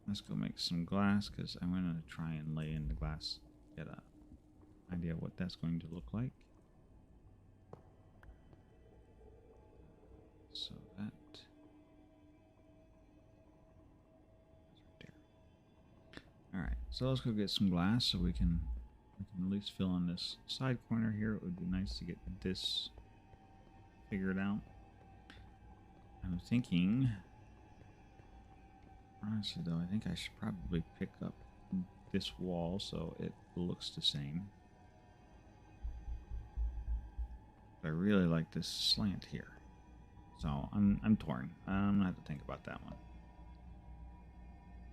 Let's go make some glass because I'm going to try and lay in the glass, get an idea of what that's going to look like. So that. Alright, so let's go get some glass so we can at least fill in this side corner here. It would be nice to get this figured out. I'm thinking, honestly though, I think I should probably pick up this wall so it looks the same. But I really like this slant here. So I'm torn. I'm gonna have to think about that one.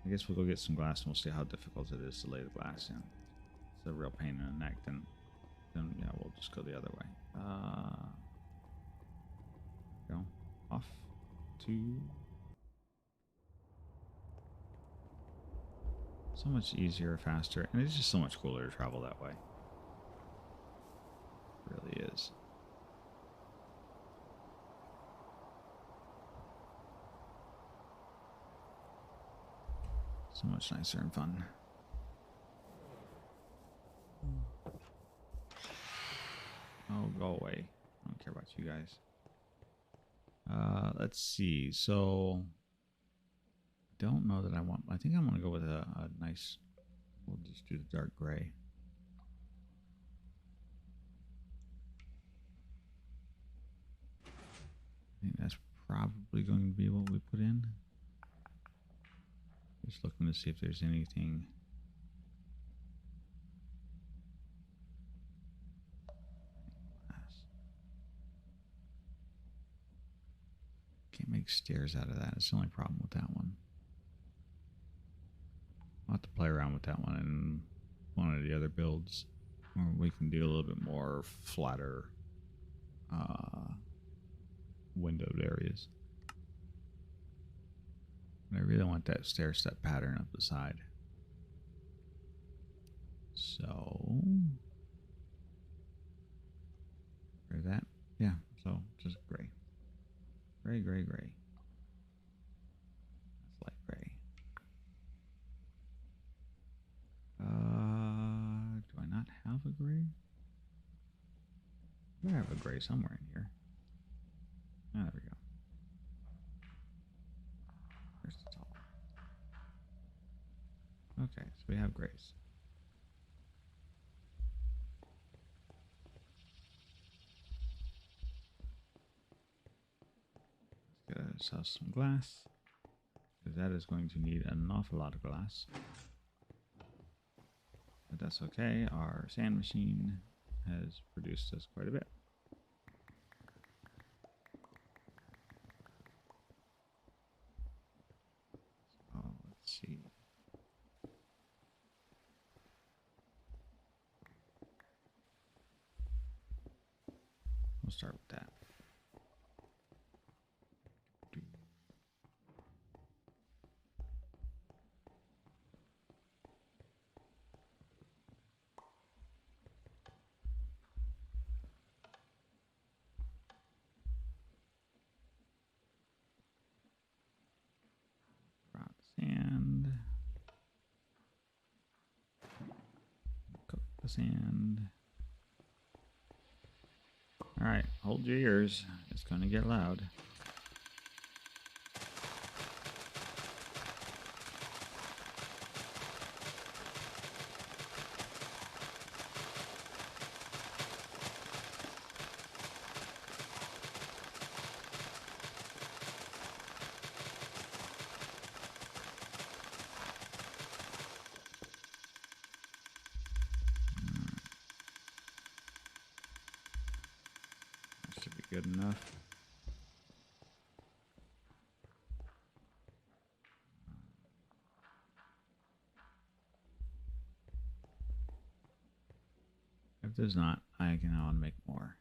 I guess we'll go get some glass and we'll see how difficult it is to lay the glass in. It's a real pain in the neck, then yeah, we'll just go the other way. Go off to. So much easier, faster, and it's just so much cooler to travel that way. It really is. So much nicer and fun. Oh, go away. I don't care about you guys. Let's see. So, don't know that I want... I think I'm going to go with a nice... We'll just do the dark gray. I think that's probably going to be what we put in. Just looking to see if there's anything. Can't make stairs out of that. It's the only problem with that one. I'll have to play around with that one in one of the other builds. Or we can do a little bit more flatter windowed areas. But I really want that stair step pattern up the side. So, or that, yeah. So just gray, gray, gray, gray. That's light gray. Do I not have a gray? I have a gray somewhere in here. Ah, there we go. Where's the top? Okay, so we have grays. Let's get ourselves some glass, because that is going to need an awful lot of glass. But that's okay. Our sand machine has produced us quite a bit. So let's see. We'll start with that. Sand. Cook the sand. All right, hold your ears. It's going to get loud. good enough. If there's not, I can now make more.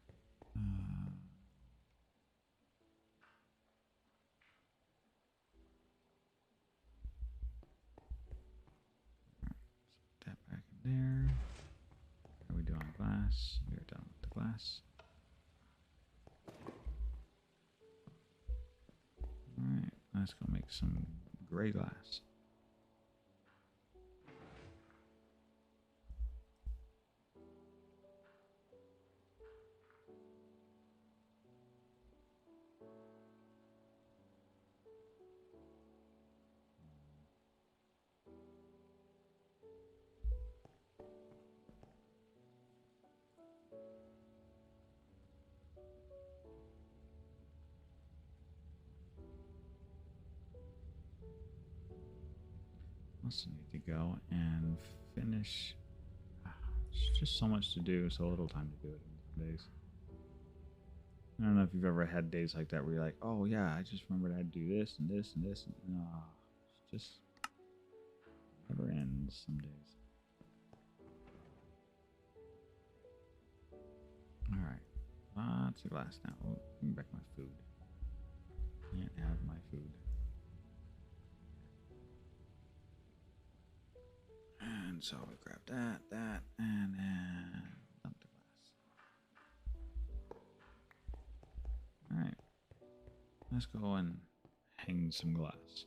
Put that back in there. How are we doing on glass? We are done with the glass. Alright, let's go make some gray glass. Also need to go and finish. It's just so much to do, so little time to do it in some days. I don't know if you've ever had days like that where you're like, oh yeah, I just remembered I had to do this and this and this. And it just never ends some days. Alright, lots of glass now. Oh, bring back my food. Can't have my food. And so we grab that, and then dump the glass. Alright. Let's go and hang some glass.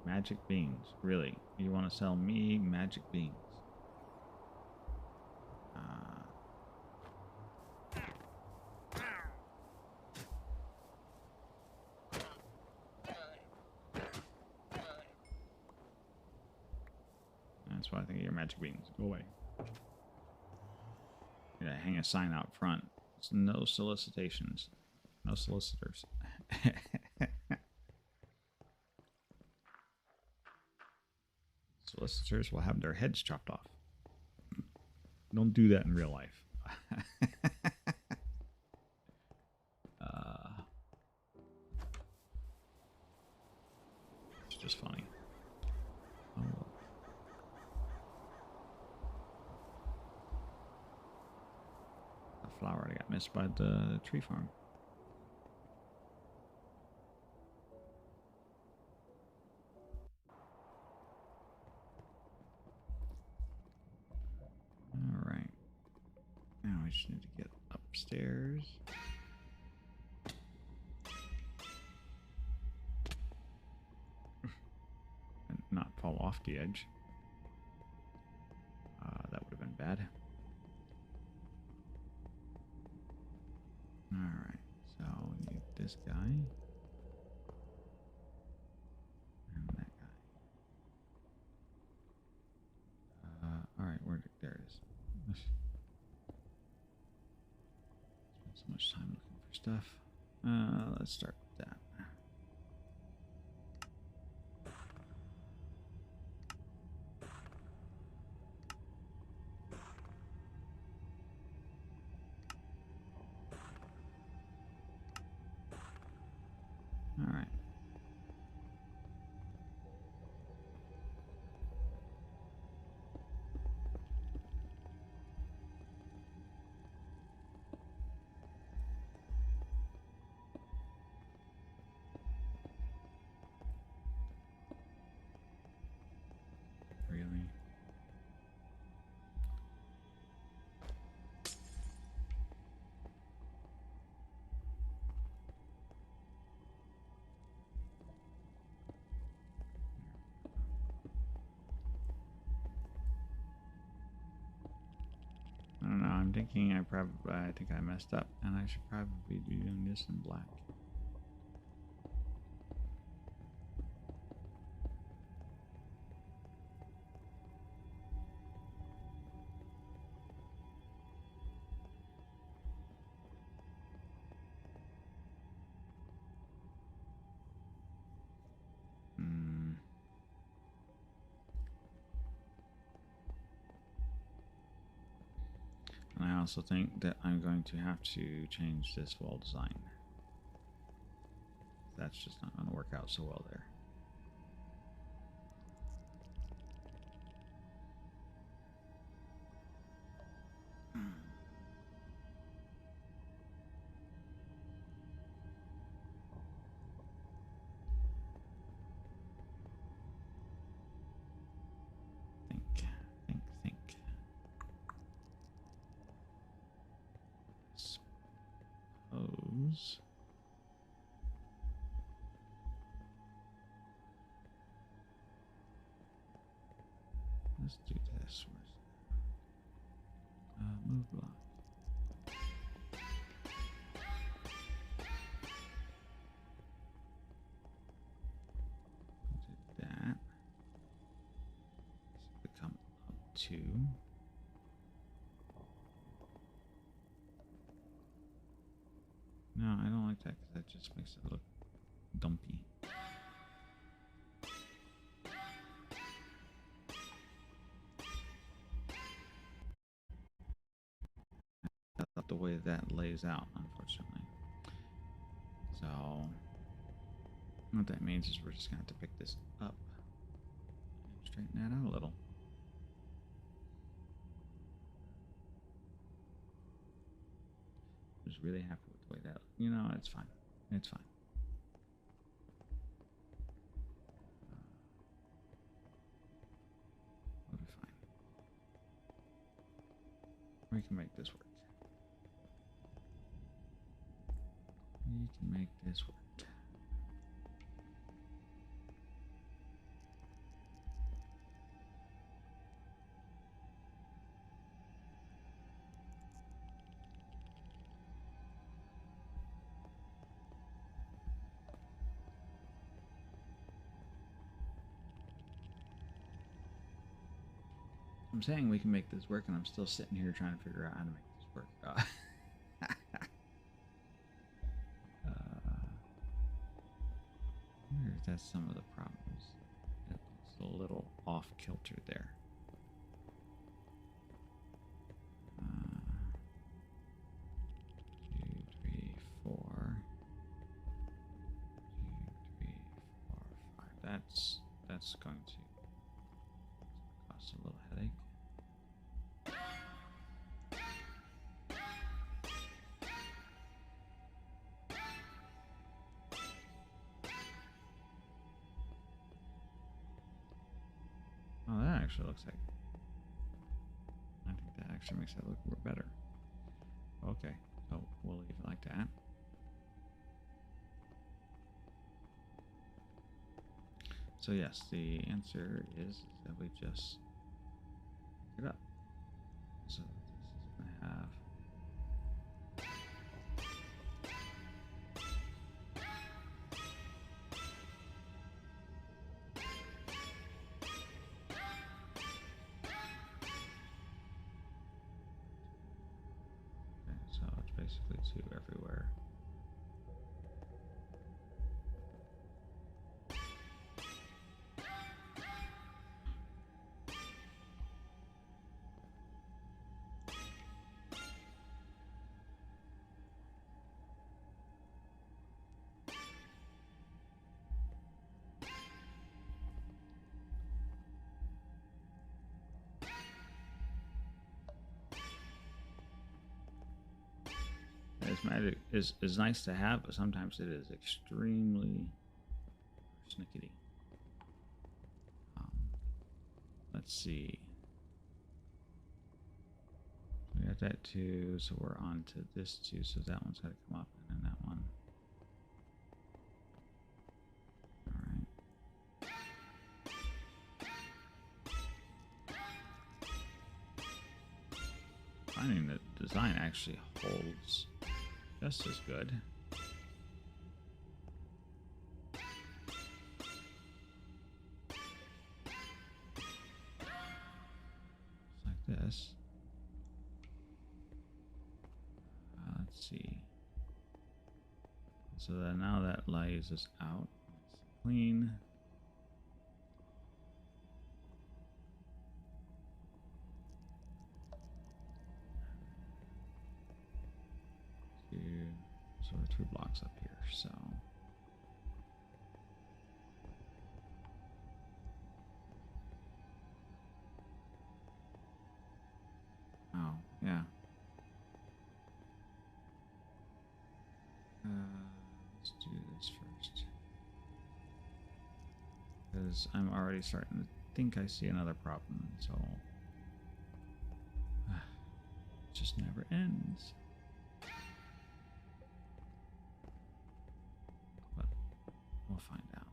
Magic beans. Really? You want to sell me magic beans? That's what I think of your magic beans. Go away. Yeah, hang a sign out front. It's no solicitations. No solicitors. Solicitors will have their heads chopped off. Don't do that in real life. It's just funny. Oh, well. A flower that got missed by the tree farm. Alright. Now I just need to get upstairs. And not fall off the edge. That would have been bad. Alright, so we need this guy. And that guy. Alright, there it is. Spend so much time looking for stuff. Let's start with that. Alright. Really? I don't know, I'm thinking I think I messed up, and I should probably be doing this in black. also think that I'm going to have to change this wall design. That's just not going to work out so well there. Think. Suppose. Let's do this. Move block. Do that. So come up to. No, I don't like that because that just makes it look dumpy. That's not the way that lays out, unfortunately. So, what that means is we're just going to have to pick this up and straighten that out a little. I was really happy with the way that, you know, it's fine. It's fine. We'll be fine. We can make this work. We can make this work. I'm saying we can make this work, and I'm still sitting here trying to figure out how to make this work. I wonder if that's some of the problems. It's a little off kilter there. 2, 3, 4. 2, 3, 4, 5. That's going to cause a little headache. Oh, that actually looks like. I think that actually makes that look better. Okay, so we'll leave it like that. So yes, the answer is that we just pick it up. So this is going to have. So it's basically 2 everywhere. Magic is nice to have, but sometimes it is extremely snickety. Let's see. We got that 2, so we're on to this 2, so that one's got to come up, and then that one. All right. Finding the design actually holds just as good. Just like this. Let's see. So then now that lays us out. Let's clean. there are 2 blocks up here, so... Oh, yeah. Let's do this first. Because I'm already starting to think I see another problem, so... it just never ends. But we'll find out.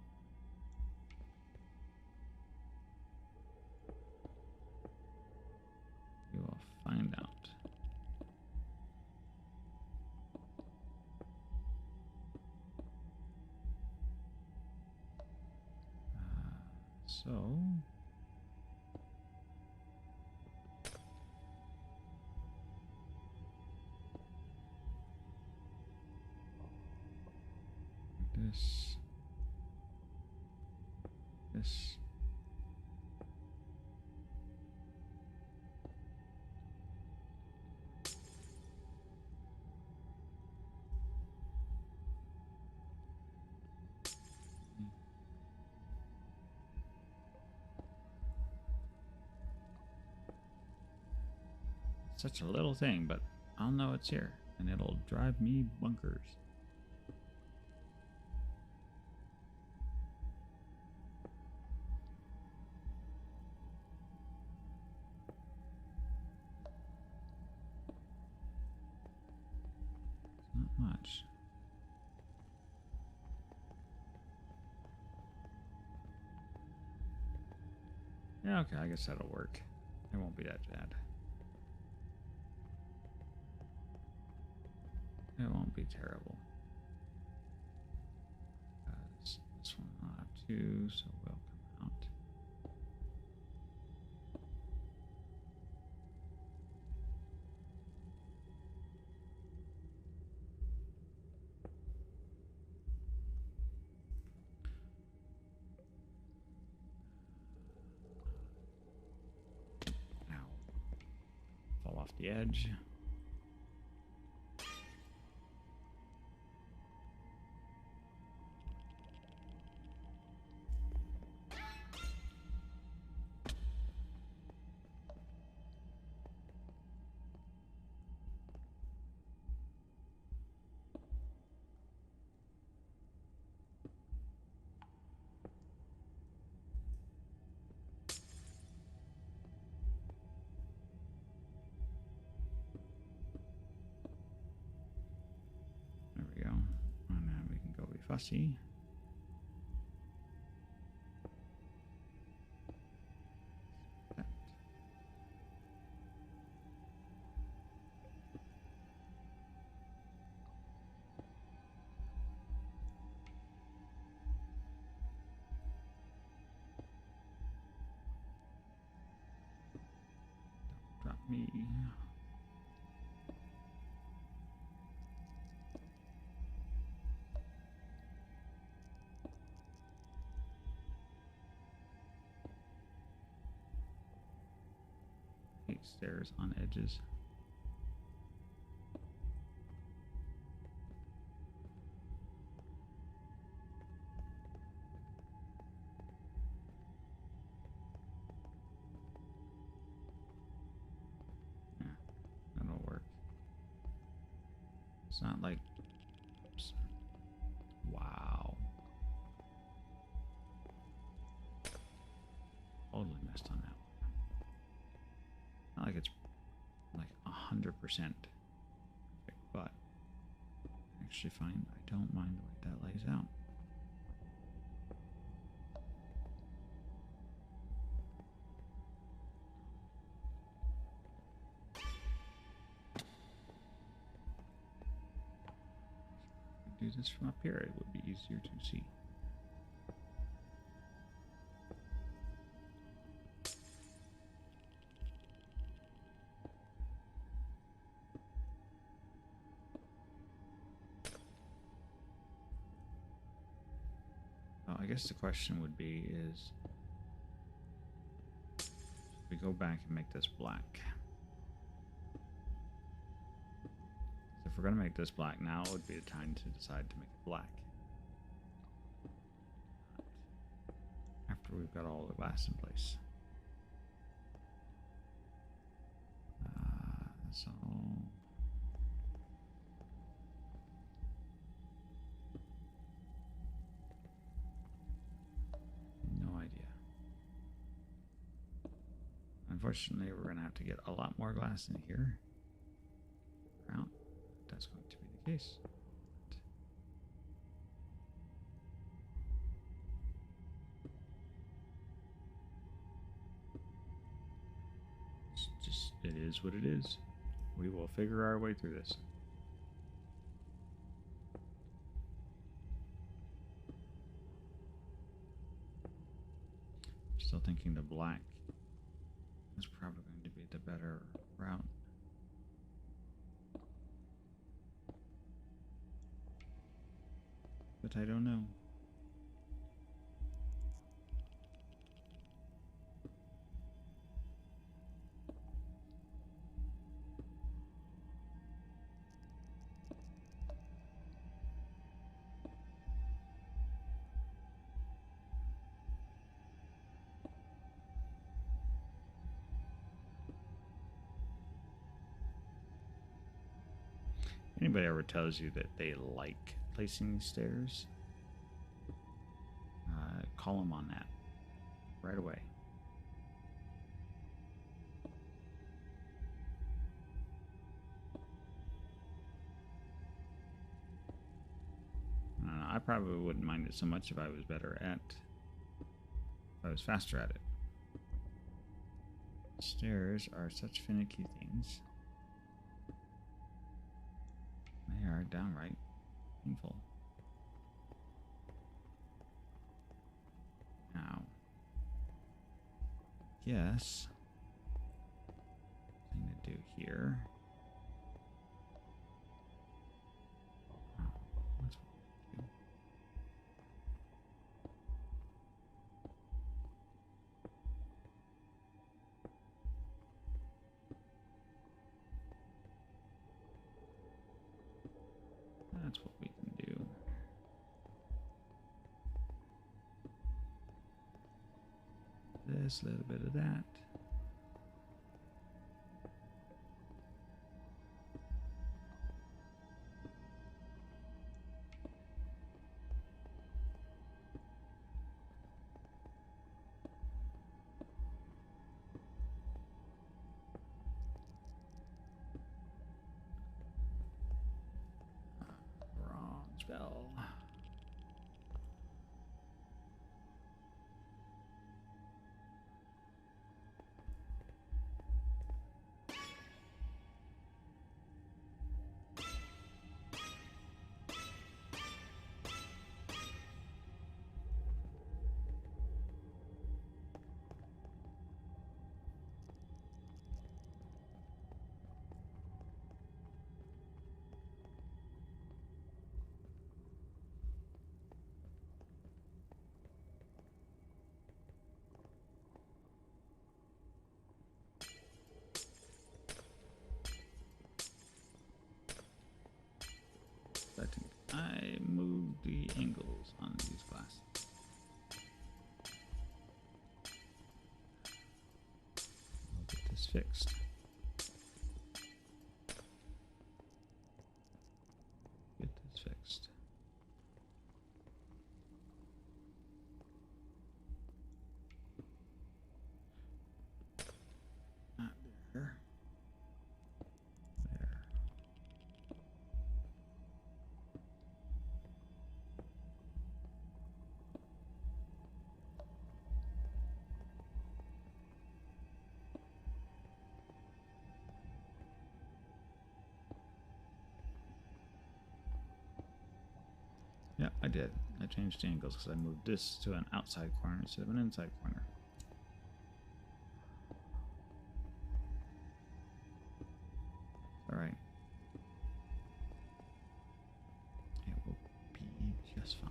We will find out. So... This. Such a little thing, but I'll know it's here, and it'll drive me bonkers. Not much. Yeah, okay, I guess that'll work. It won't be that bad. It won't be terrible. Because this one will have 2, so we'll come out. Now, fall off the edge. There we go. And then we can go be fussy. Drop me. Hate stairs on edges. Yeah, that'll work. It's not like... Oops. Wow. Totally missed on that one. Not like it's like 100%, but actually fine. I don't mind the way that lays out. If we do this from up here, it would be easier to see. I guess the question would be is, should we go back and make this black? If If we're going to make this black now, it would be the time to decide to make it black. After we've got all the glass in place. So... no idea. Unfortunately, we're going to have to get a lot more glass in here. Well, that's going to be the case. It's just, it is what it is. We will figure our way through this. Still thinking the black is probably going to be the better route. But I don't know. Anybody ever tells you that they like placing these stairs, call them on that right away. I don't know, I probably wouldn't mind it so much if I was better at, if I was faster at it. Stairs are such finicky things. They are downright painful. Now, yes, thing to do here. Oh, that's what we do. That's what we can do. This, little bit of that. Wrong spell. I think I moved the angles on these glass. I'll get this fixed. Get this fixed. Not there. There. Yeah, I did. I changed the angles because I moved this to an outside corner instead of an inside corner. All right. It will be just fine.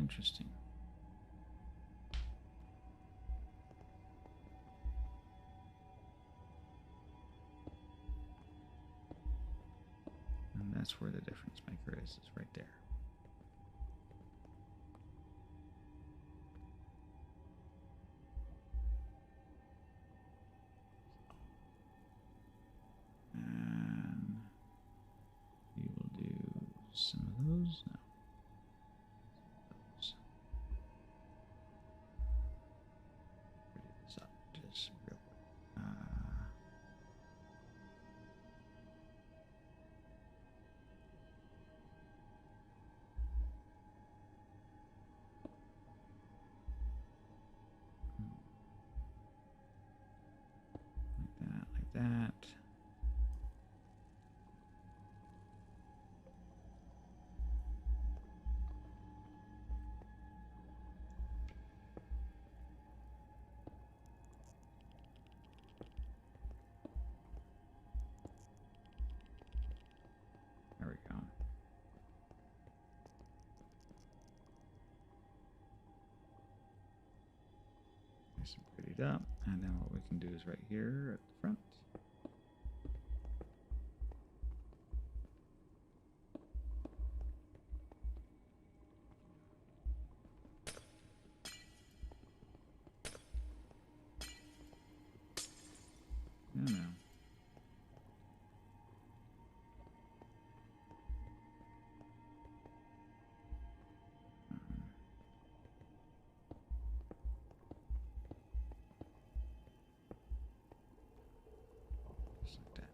interesting. And that's where the difference maker is right there. And we will do some of those now. Pretty this up just real quick. Like that. There we go. Nice and prettied up. And then what we can do is right here at the front. No, no. Just like that.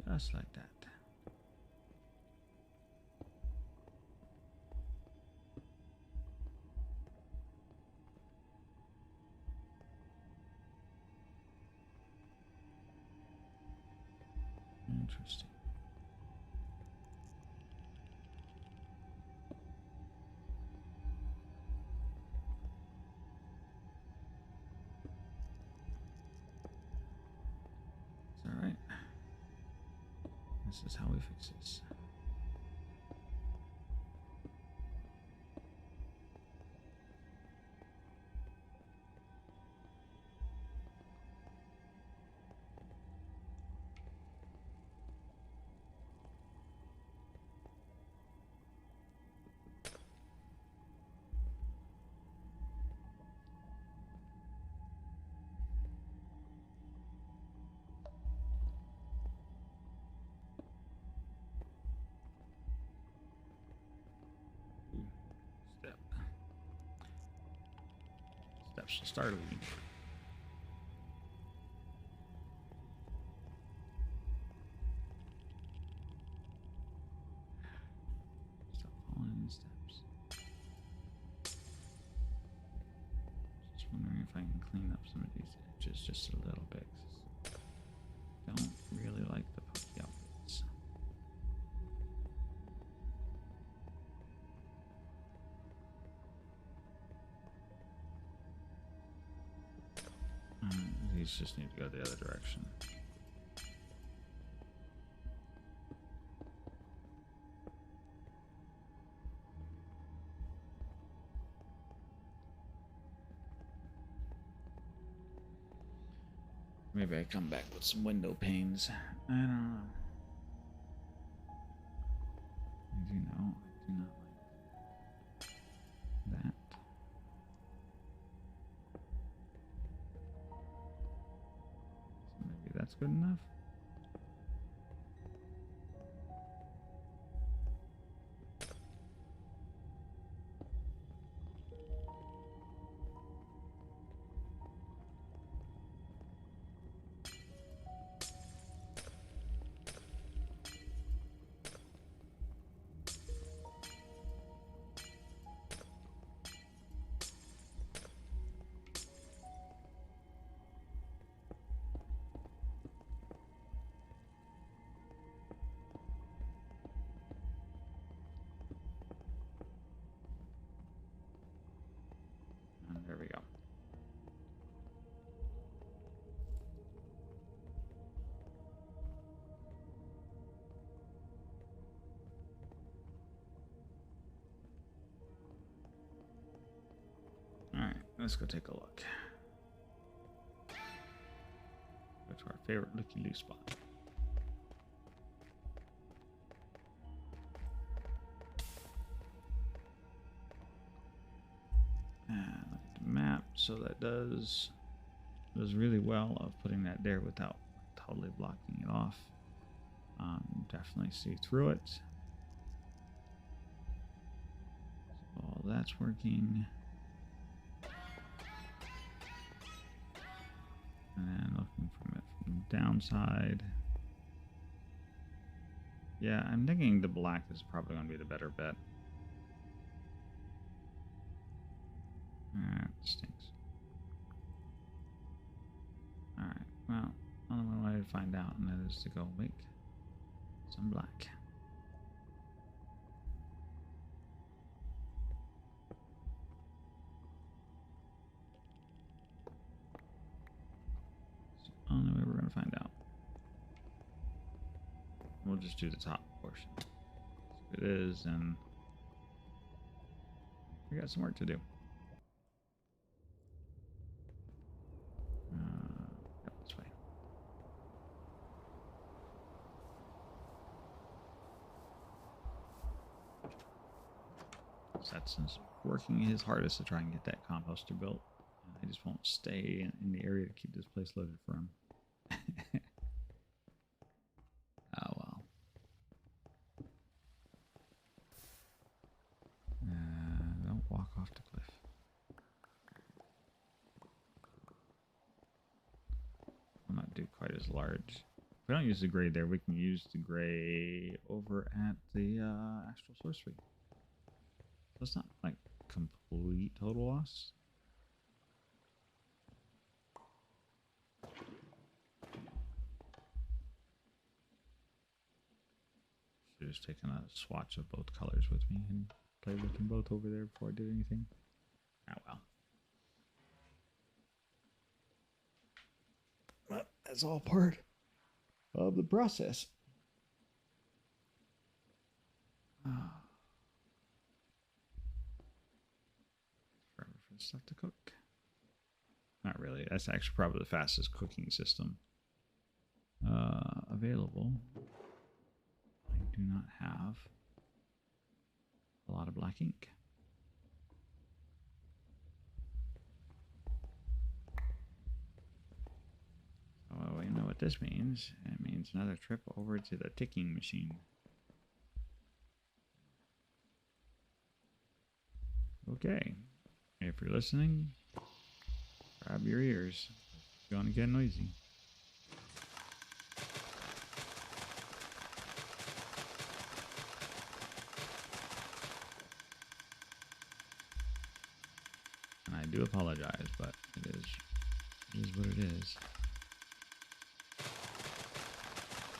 Just like that. Interesting. It's all right. This is how we fix this. Step. Steps will start leading. Stop falling in the steps. Just wondering if I can clean up some of these edges just a little bit. Don't really like the pokey outfits. These just need to go the other direction. Maybe I come back with some window panes. I don't know. I do not like that. So maybe that's good enough. Let's go take a look. Go to our favorite looky-loo spot. And look at the map. So that does really well of putting that there without totally blocking it off. Definitely see through it. So all that's working. And then looking from it from the downside. Yeah, I'm thinking the black is probably going to be the better bet. That stinks. Alright, well, only one way to find out, and that is to go make some black. It's the only way we're going to find out. We'll just do the top portion. If it is, and we got some work to do. Yep, this way. Setson's working his hardest to try and get that composter built. I just won't stay in the area to keep this place loaded for him. Oh well. Don't walk off the cliff. I'll not do quite as large. If we don't use the gray there, we can use the gray over at the Astral Sorcery. So it's not like complete total loss. Should have just taken a swatch of both colors with me and played with them both over there before I did anything. Oh well. But that's all part of the process. Forever for the stuff to cook. Not really. That's actually probably the fastest cooking system available. I do not have a lot of black ink. Oh, we know what this means. It means another trip over to the ticking machine. Okay. If you're listening, grab your ears. It's going to get noisy. And I do apologize, but it is what it is.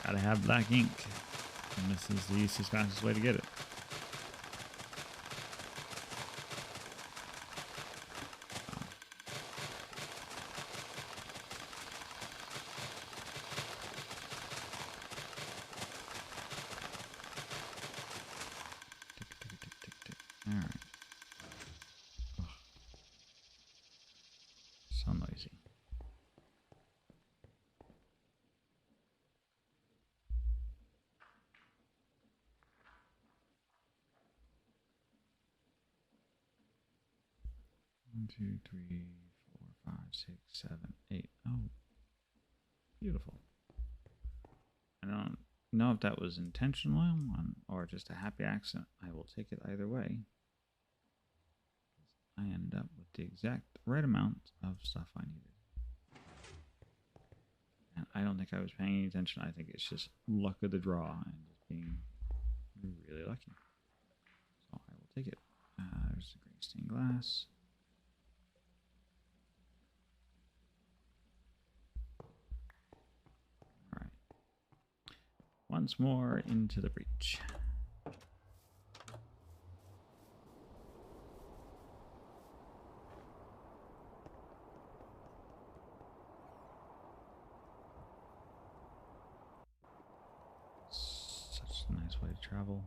Gotta have black ink. And this is the easiest, fastest way to get it. Alright. So noisy. One, two, three, 4, 5, 6, 7, 8. Oh, beautiful. I don't know if that was intentional or just a happy accident. I will take it either way. I ended up with the exact right amount of stuff I needed. And I don't think I was paying any attention. I think it's just luck of the draw and just being really lucky. So I will take it. There's the green stained glass. All right. Once more into the breach. Such a nice way to travel.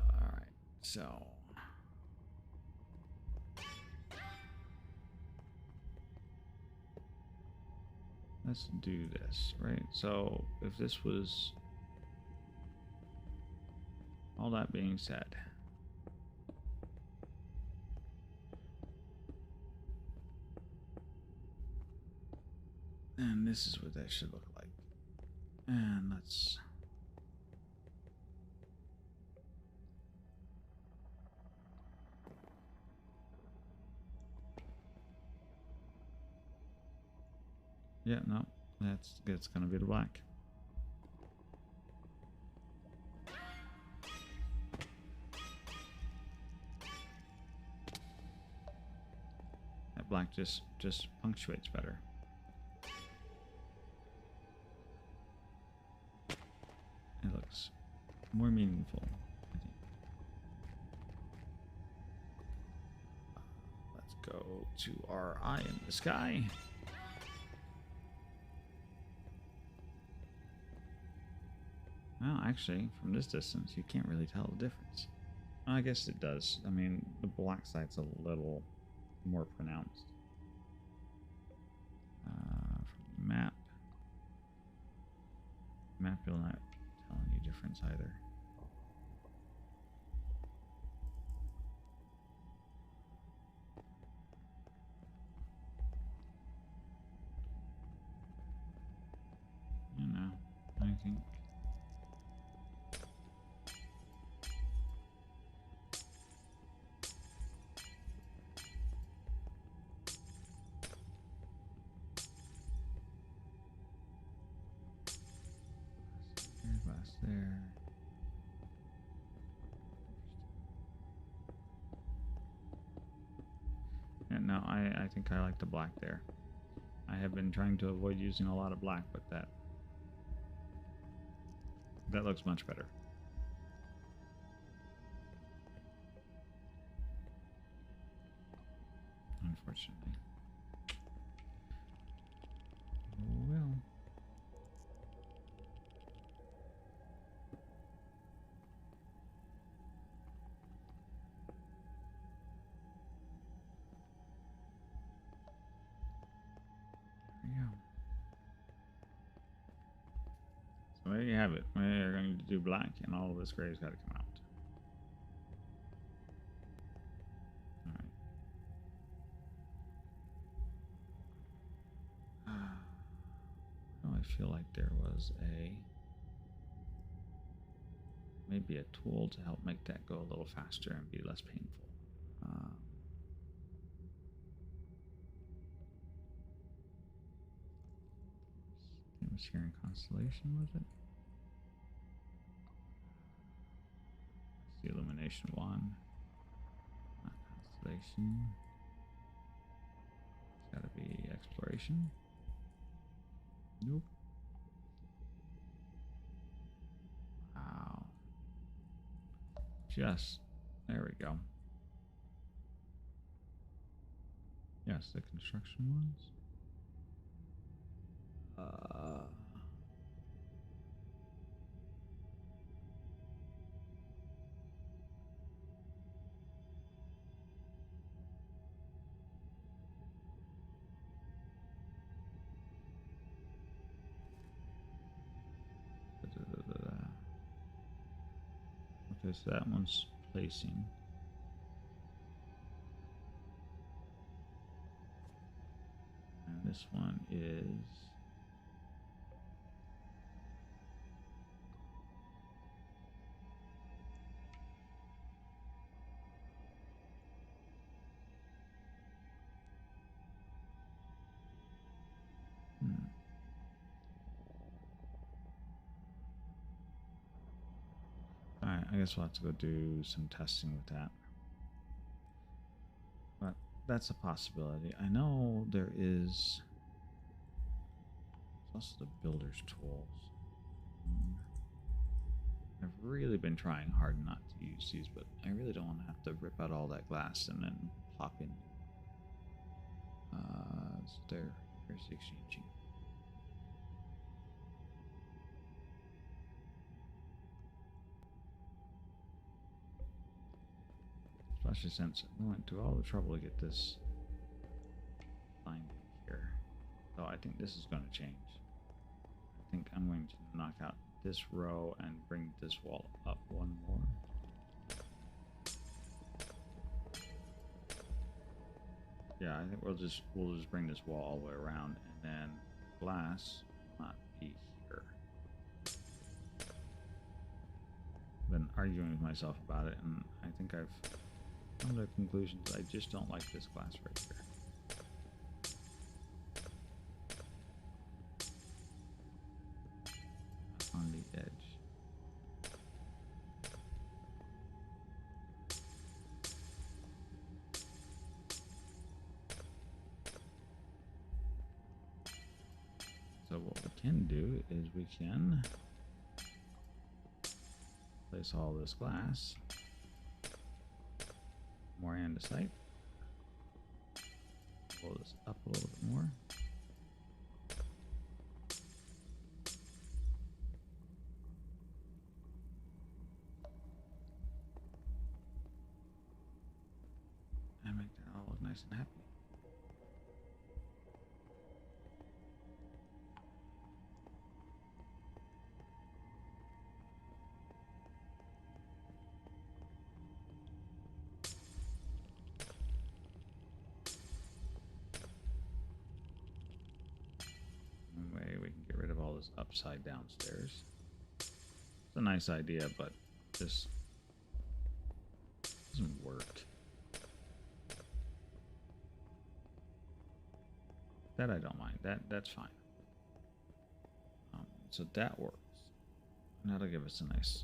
All right, so let's do this, right? So if this was all that being said, and this is what that should look like. And let's yeah, no, that's gonna be the black. That black just punctuates better. It looks more meaningful, I think. Let's go to our eye in the sky. Well, actually, from this distance, you can't really tell the difference. I guess it does. I mean, the black side's a little more pronounced. From the map. Map will not tell any difference either. You know, I think. Glass there. Yeah, no, I think I like the black there. I have been trying to avoid using a lot of black, but that looks much better. Unfortunately. Well. There you go. So there you have it. We're going to do black, and all of this gray's got to come out. I feel like there was maybe a tool to help make that go a little faster and be less painful. It was here in Constellation, was it? It's the Illumination one, not Constellation. It's got to be Exploration. Nope. Wow. There we go. Yes, the construction ones. Okay, so that one's placing. And this one is Alright, I guess we'll have to go do some testing with that. But that's a possibility. I know there is also the builder's tools. I've really been trying hard not to use these, but I really don't want to have to rip out all that glass and then plop in. So there's the exchanging. Especially since we went through all the trouble to get this binding here. So I think this is going to change. I think I'm going to knock out this row and bring this wall up one more. Yeah, I think we'll just bring this wall all the way around, and then glass will not be here. Been arguing with myself about it, and I think I've come to the conclusion that I just don't like this glass right here. On the edge. So what we can do is we can place all this glass more andesite. Pull this up a little bit more. And make that all look nice and happy. Way we can get rid of all this upside down stairs. It's a nice idea, but this doesn't work. That I don't mind. That's fine. So that works. And that'll give us a nice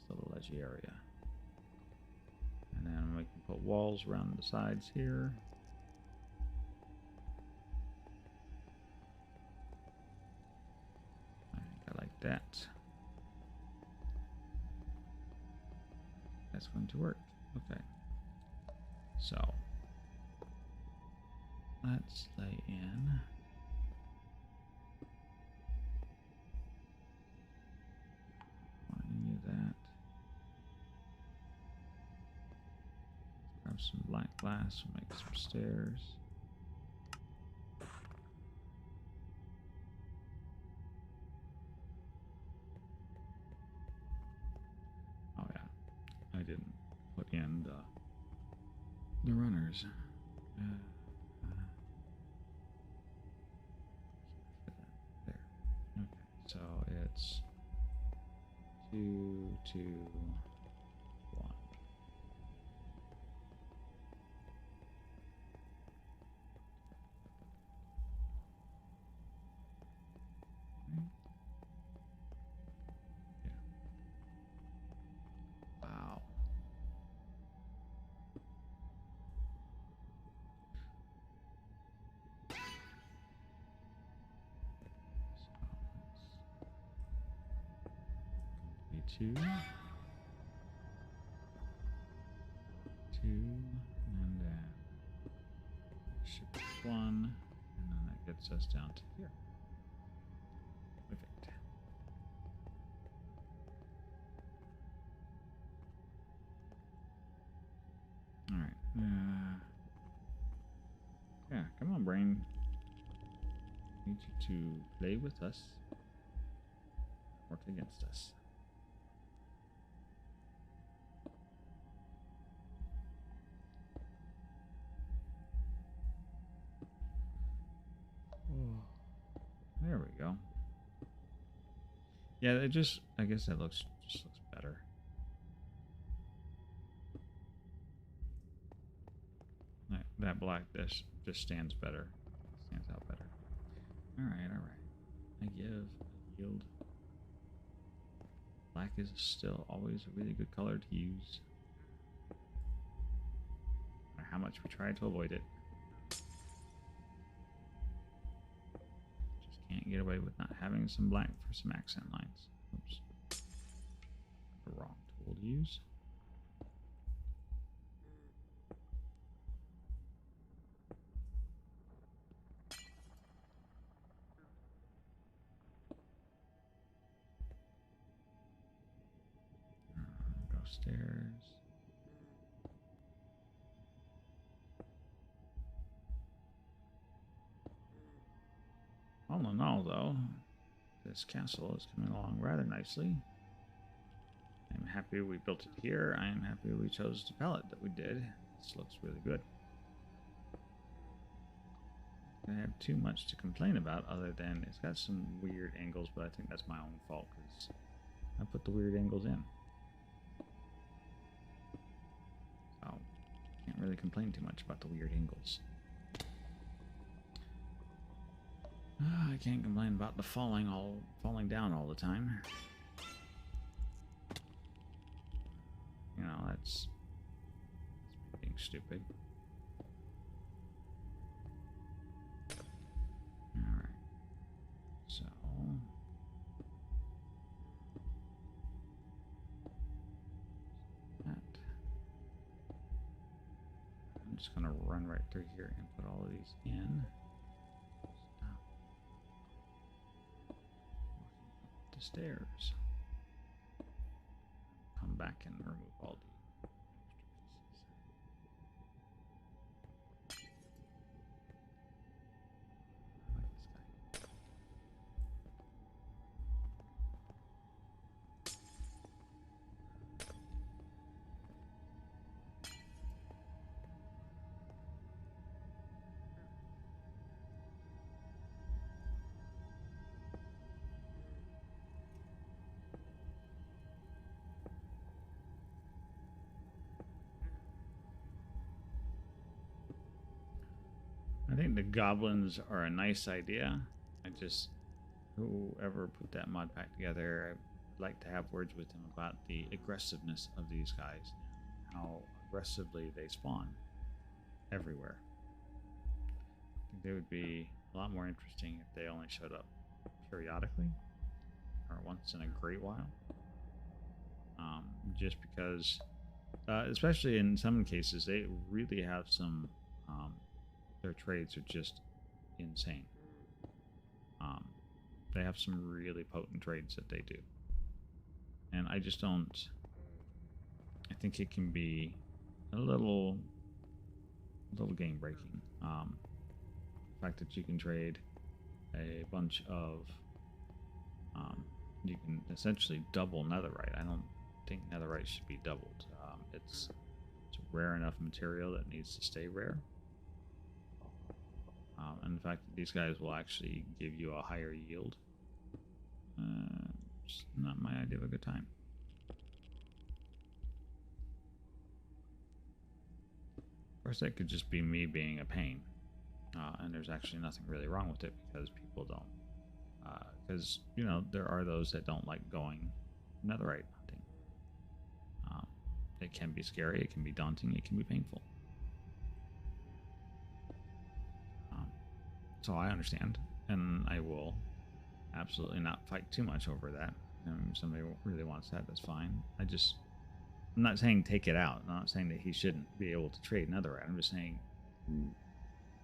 little ledgy area. And then we can put walls around the sides here. I think I like that. That's going to work. Okay. So let's lay in any of that. Grab some black glass and make some stairs. Oh yeah, I didn't put in the runners. There. Okay, so it's 2, 2, 1. Okay. Yeah. Wow. So it's 2, 2, and then shift 1, and then that gets us down to here. Perfect. All right. Yeah, come on, brain. Need you to play with us, work against us. There we go. Yeah, it just, I guess that looks better. That black just stands better. Stands out better. All right. I yield. Black is still always a really good color to use. No matter how much we try to avoid it. Can't get away with not having some black for some accent lines. Oops. The wrong tool to use. Go stairs. All in all, though, this castle is coming along rather nicely. I'm happy we built it here. I am happy we chose the palette that we did. This looks really good. I have too much to complain about other than it's got some weird angles, but I think that's my own fault because I put the weird angles in. So, can't really complain too much about the weird angles. I can't complain about the falling down all the time. You know, that's being stupid. Alright. So that. I'm just gonna run right through here and put all of these in. The stairs. Come back and remove all the extra pieces. I like this guy. I think the goblins are a nice idea. Whoever put that mod pack together, I'd like to have words with them about the aggressiveness of these guys and how aggressively they spawn everywhere. I think they would be a lot more interesting if they only showed up periodically or once in a great while. Just because, especially in some cases, they really have some. Their trades are just insane. They have some really potent trades that they do. And I just don't... I think it can be a little game-breaking. The fact that you can trade a bunch of... you can essentially double netherite. I don't think netherite should be doubled. It's a rare enough material that needs to stay rare. And the fact that these guys will actually give you a higher yield, it's not my idea of a good time. Of course, that could just be me being a pain, and there's actually nothing really wrong with it because people don't. Because, you know, there are those that don't like going netherite hunting. It can be scary, it can be daunting, it can be painful. So I understand, and I will absolutely not fight too much over that. If somebody really wants that, that's fine. I'm not saying take it out. I'm not saying that he shouldn't be able to trade netherite. I'm just saying,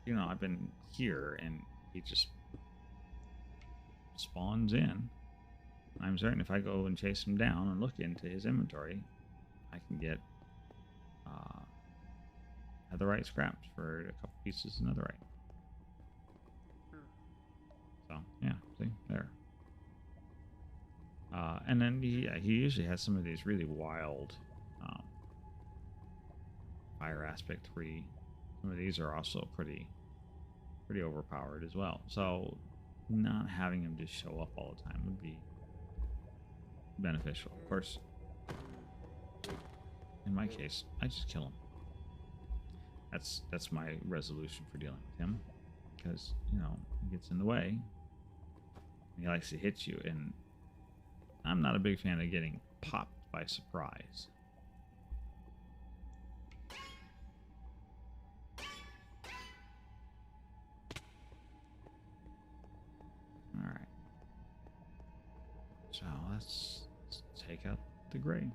you know, I've been here, and he just spawns in. I'm certain if I go and chase him down and look into his inventory, I can get netherite scraps for a couple pieces of netherite. So, yeah, see, there. And then, he usually has some of these really wild fire aspect 3. Some of these are also pretty overpowered as well. So, not having him just show up all the time would be beneficial. Of course, in my case, I just kill him. That's my resolution for dealing with him. Because, you know, he gets in the way. He likes to hit you, and I'm not a big fan of getting popped by surprise. Alright. So let's take out the gray.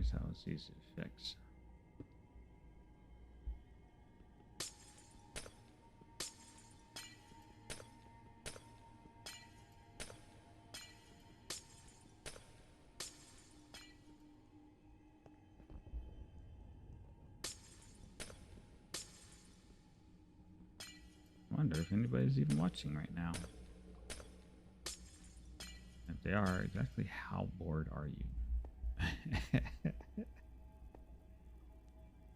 least that was easy to fix. I wonder if anybody's even watching right now. If they are, exactly how bored are you?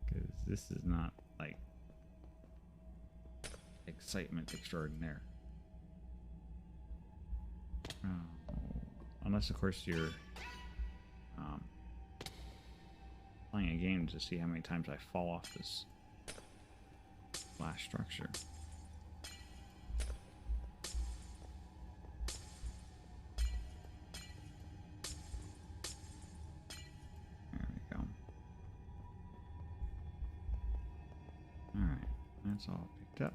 Because this is not like excitement extraordinaire. Unless, of course, you're playing a game to see how many times I fall off this flash structure. There we go. Alright, that's all picked up.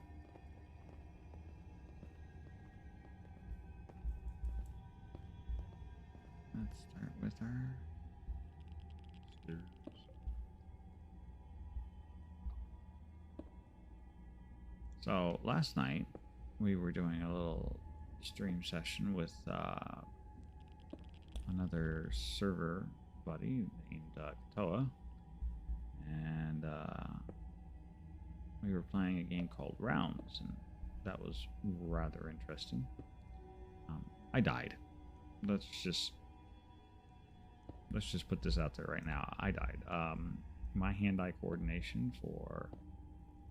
Let's start with our stairs. So last night we were doing a little stream session with another server buddy named Katoa, and we were playing a game called Rounds, and that was rather interesting. I died. Let's just put this out there right now. I died. My hand-eye coordination for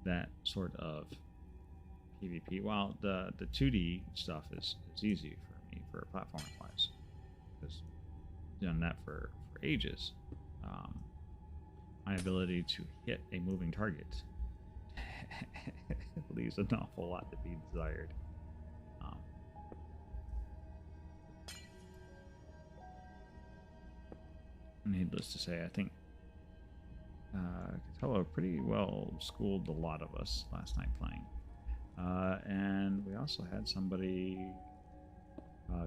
that sort of PvP, while the 2D stuff is easy for me for platforming wise, because I've done that for ages. My ability to hit a moving target leaves an awful lot to be desired. Needless to say, I think Katoa pretty well schooled a lot of us last night playing. And we also had somebody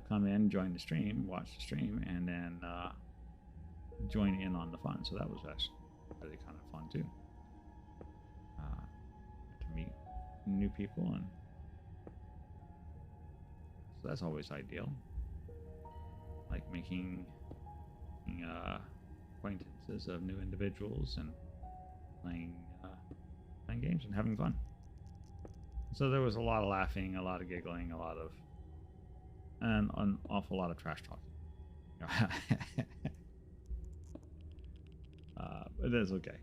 come in, join the stream, watch the stream, and then join in on the fun. So that was actually really kind of fun too. To meet new people, and so that's always ideal. Like making acquaintances of new individuals and playing games and having fun. So there was a lot of laughing, a lot of giggling, and an awful lot of trash talking. But it's okay.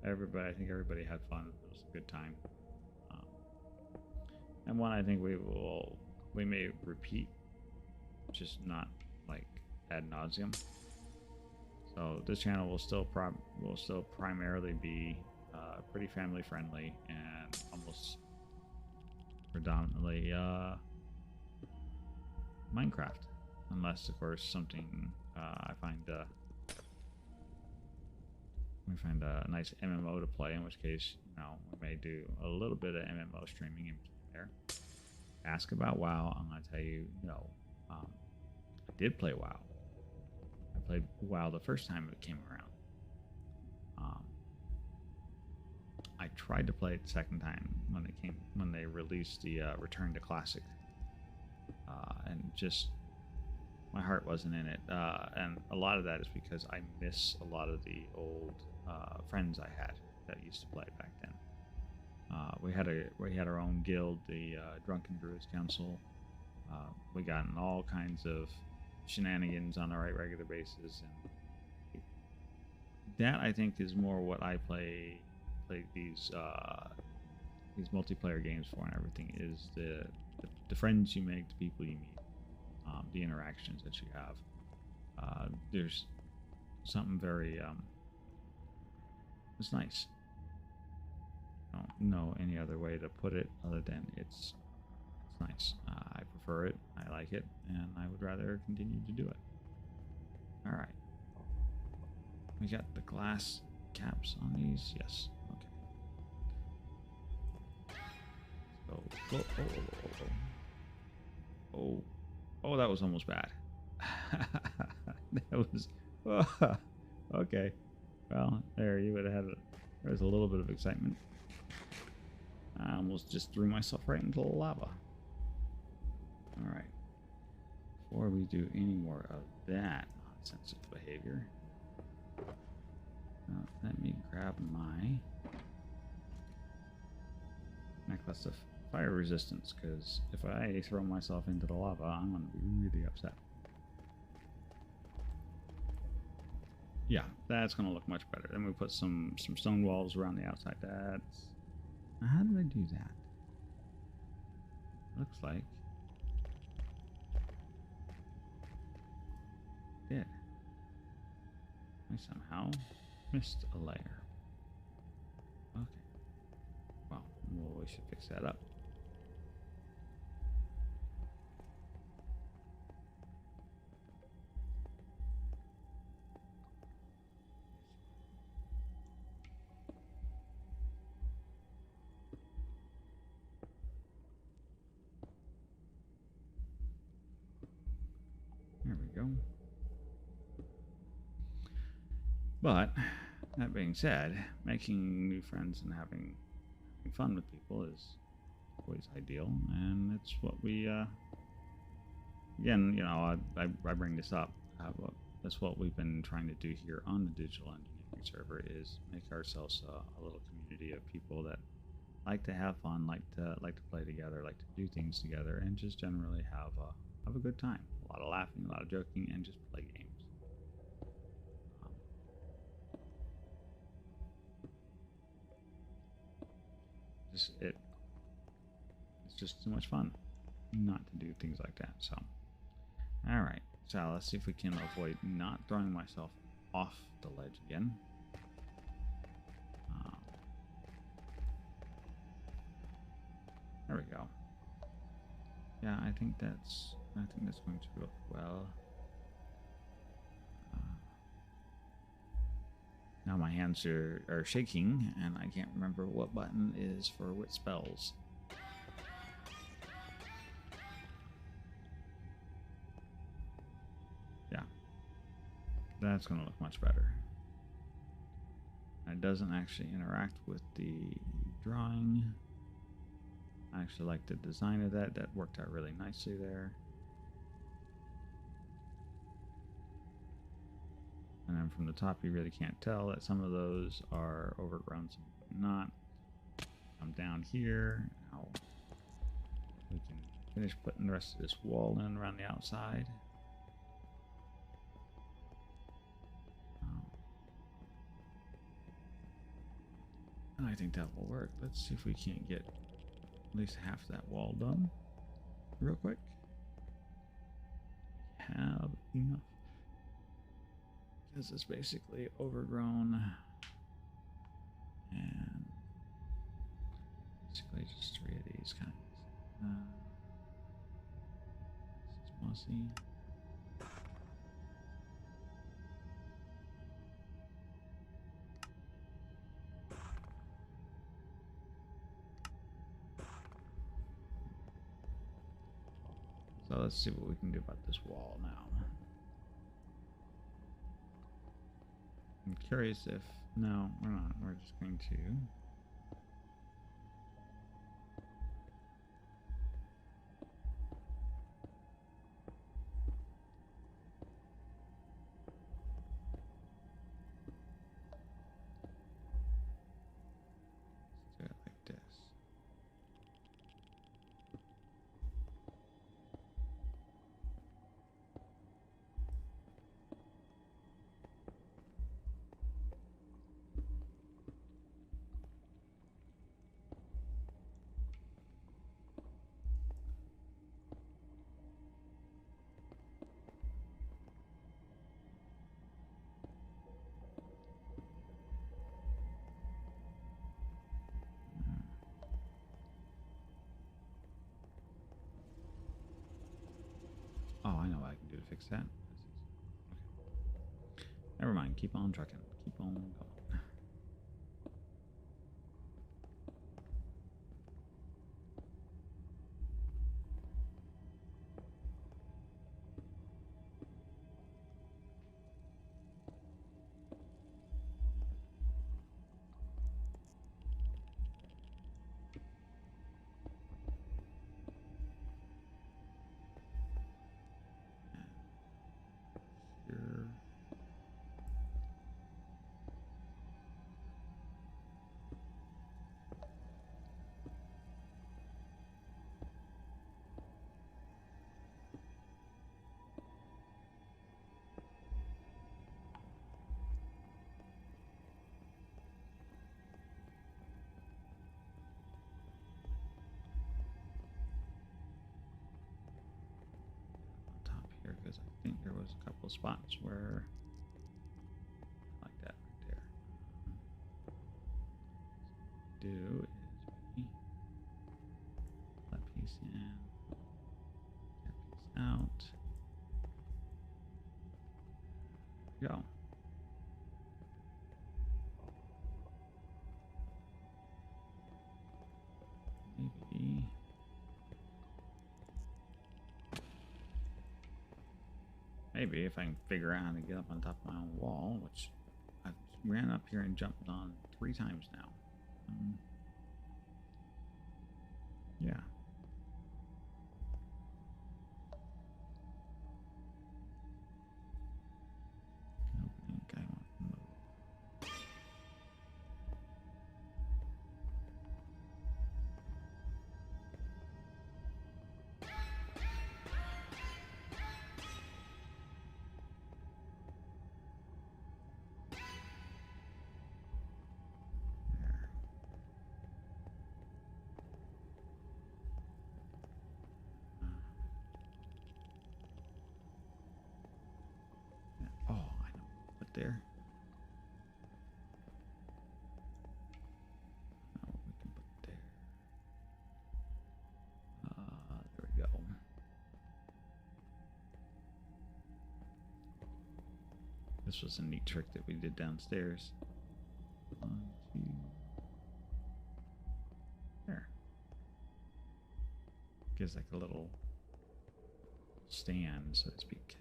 I think everybody had fun. It was a good time, and one I think we may repeat, just not like ad nauseum. So this channel will still primarily be pretty family friendly and almost predominantly Minecraft, unless of course something we find a nice MMO to play, in which case, we may do a little bit of MMO streaming in there. Ask about WoW. I'm gonna tell you, I did play WoW. I played WoW the first time it came around. I tried to play it the second time when they released the Return to Classic, and just my heart wasn't in it. And a lot of that is because I miss a lot of the old friends I had that used to play back then. We had our own guild, the Drunken Druids Council. We got in all kinds of shenanigans on a regular basis, and that I think is more what I play these multiplayer games for, and everything is the friends you make, the people you meet, the interactions that you have. There's something very it's nice. I don't know any other way to put it other than it's nice. I prefer it. I like it, and I would rather continue to do it. All right. We got the glass caps on these. Yes. Okay. So go. Oh, that was almost bad. That was. Okay. Well, there you would have had there's a little bit of excitement. I almost just threw myself right into the lava. Alright. Before we do any more of that nonsensical behavior, let me grab my necklace of fire resistance, because if I throw myself into the lava, I'm going to be really upset. Yeah, that's going to look much better. Then we put some stone walls around the outside. That's... How did I do that? Looks like... did. I somehow missed a layer. Okay. Well, we should fix that up. There we go. But, that being said, making new friends and having fun with people is always ideal, and it's what we, again, you know, I bring this up, that's what we've been trying to do here on the digital engineering server, is make ourselves a little community of people that like to have fun, like to play together, like to do things together, and just generally have a good time. A lot of laughing, a lot of joking, and just play games. It's just too much fun not to do things like that. So, all right. So let's see if we can avoid not throwing myself off the ledge again. There we go. Yeah, I think that's going to look well. Now my hands are shaking, and I can't remember what button is for which spells. Yeah, that's going to look much better. It doesn't actually interact with the drawing. I actually like the design of that. That worked out really nicely there. And then from the top, you really can't tell that some of those are overgrown, some not. I'm down here. Now we can finish putting the rest of this wall in around the outside. And I think that will work. Let's see if we can't get at least half that wall done real quick. We have enough. Because it's basically overgrown. And basically just 3 of these kinds. This is mossy. So let's see what we can do about this wall now. I'm curious if... No, we're not. We're just going to... do it like this. Oh, I know what I can do to fix that. Okay. Never mind. Keep on trucking. Keep on going. spots where like that right there. Do is we that piece in, that piece out. There we go. Maybe if I can figure out how to get up on top of my own wall, which I ran up here and jumped on 3 times now. Yeah. Opening, I want to move. Oh, I know. Put there. Oh, we can put there. There we go. This was a neat trick that we did downstairs. 1, 2. There. Gives like a little stand, so to speak.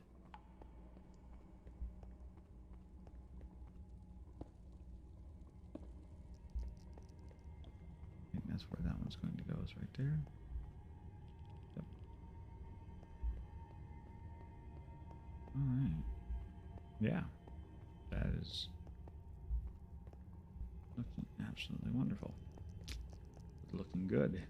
I think that's where that one's going to go, is right there. Yep. Alright. Yeah. That is looking absolutely wonderful. It's looking good.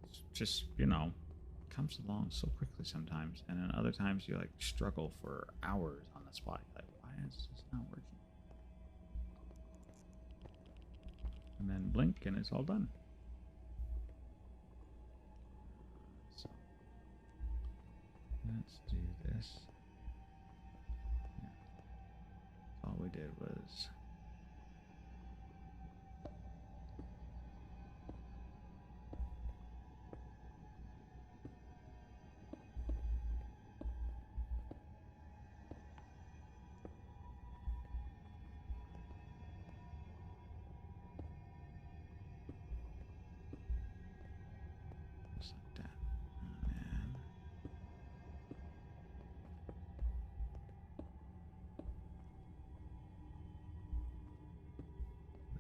It's just, you know, comes along so quickly sometimes, and then other times you like struggle for hours on the spot. You're like, why is this not working? And then blink and it's all done. So let's do this. Yeah. All we did was just like that. And then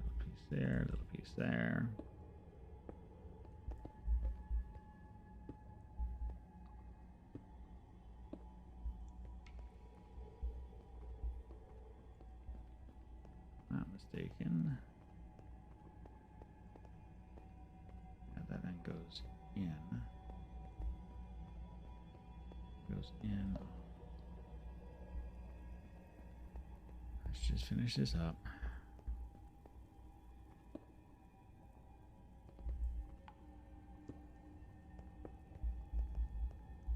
little piece there, little piece there. Not mistaken. Yeah, that then goes in. Goes in. Let's just finish this up.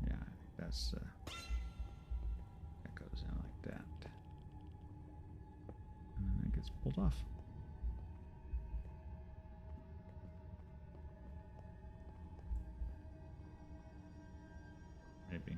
Yeah, I think that's that goes in like that, and then it gets pulled off. Maybe.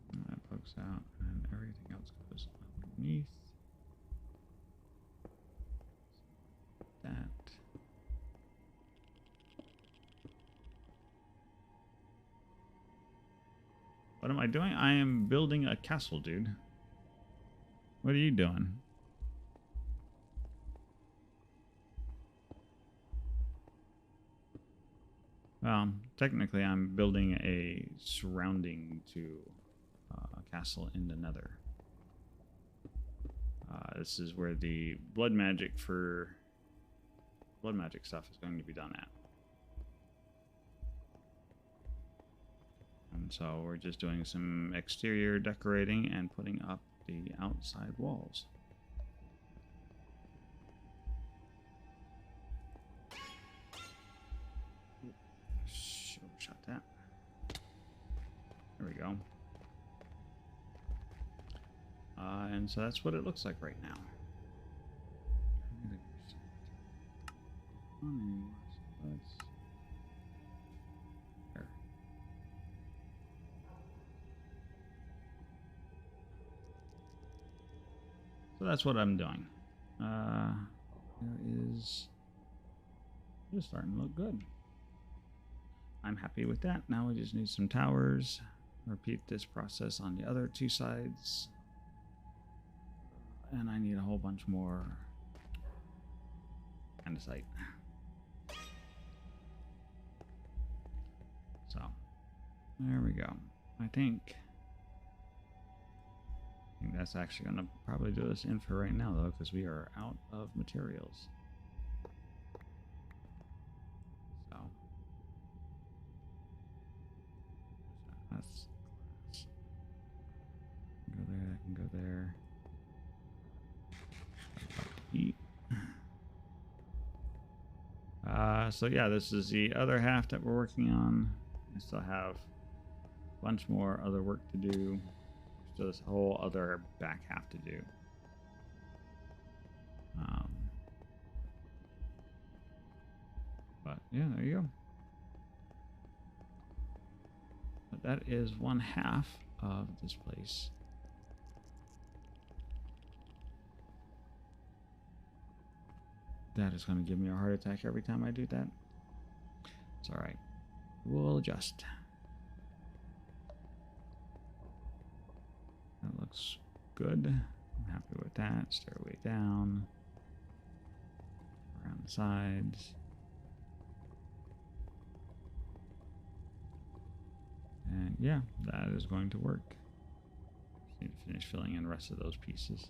And that pokes out, and everything else goes underneath. That. What am I doing? I am building a castle, dude. What are you doing? Well, technically I'm building a surrounding to a castle in the nether. This is where the blood magic stuff is going to be done at. And so we're just doing some exterior decorating and putting up the outside walls. Shot that. There we go. And so that's what it looks like right now. There. So that's what I'm doing. It's starting to look good. I'm happy with that. Now we just need some towers. Repeat this process on the other two sides. And I need a whole bunch more andesite. So, there we go. I think that's actually going to probably do us in for right now, though, because we are out of materials. So, that's go there. I can go there. Eat. So yeah, this is the other half that we're working on. I still have a bunch more other work to do. Still this whole other back half to do. But yeah, there you go. But that is one half of this place. That is going to give me a heart attack every time I do that. It's all right. We'll adjust. That looks good. I'm happy with that. Stairway down. Around the sides. And yeah, that is going to work. Just need to finish filling in the rest of those pieces.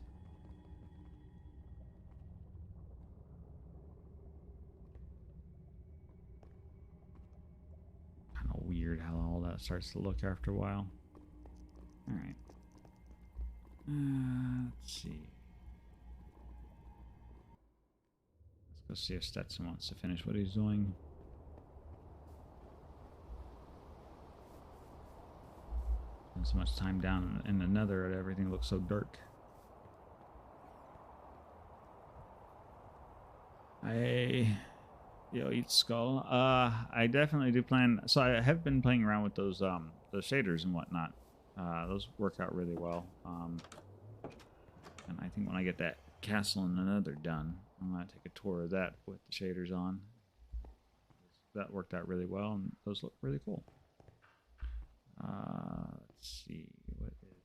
Kind of weird how all that starts to look after a while. All right. Let's see. Let's go see if Stetson wants to finish what he's doing. Spend so much time down in the nether, everything looks so dark. Eat skull. I definitely do plan. So I have been playing around with those shaders and whatnot. Those work out really well. And I think when I get that castle in the nether done, I'm gonna take a tour of that with the shaders on. That worked out really well, and those look really cool. Let's see what is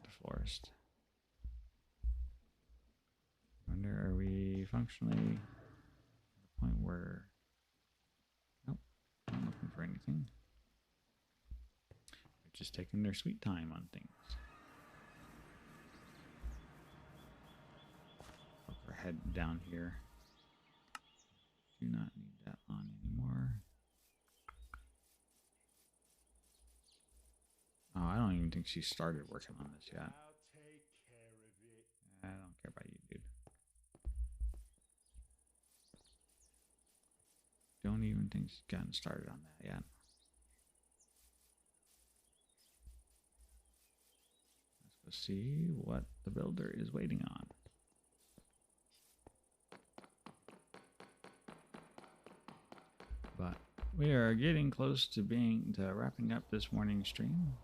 the forest. Wonder, are we functionally at the point where? Nope, not looking for anything. They're just taking their sweet time on things. Poke our head down here. Do not need that on anymore. Oh, I don't even think she started working on this yet. I'll take care of it. I don't care about you, dude. Don't even think she's gotten started on that yet. Let's go see what the builder is waiting on. But we are getting close to wrapping up this morning's stream.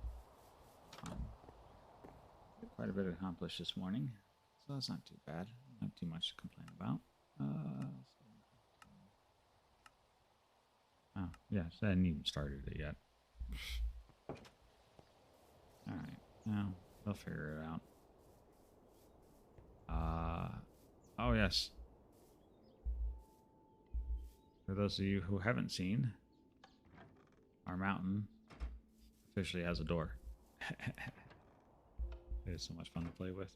Quite a bit accomplished this morning, so that's not too bad. Not too much to complain about. Oh, yes, I hadn't even started it yet. Alright, now they'll figure it out. Oh yes. For those of you who haven't seen, our mountain officially has a door. It is so much fun to play with.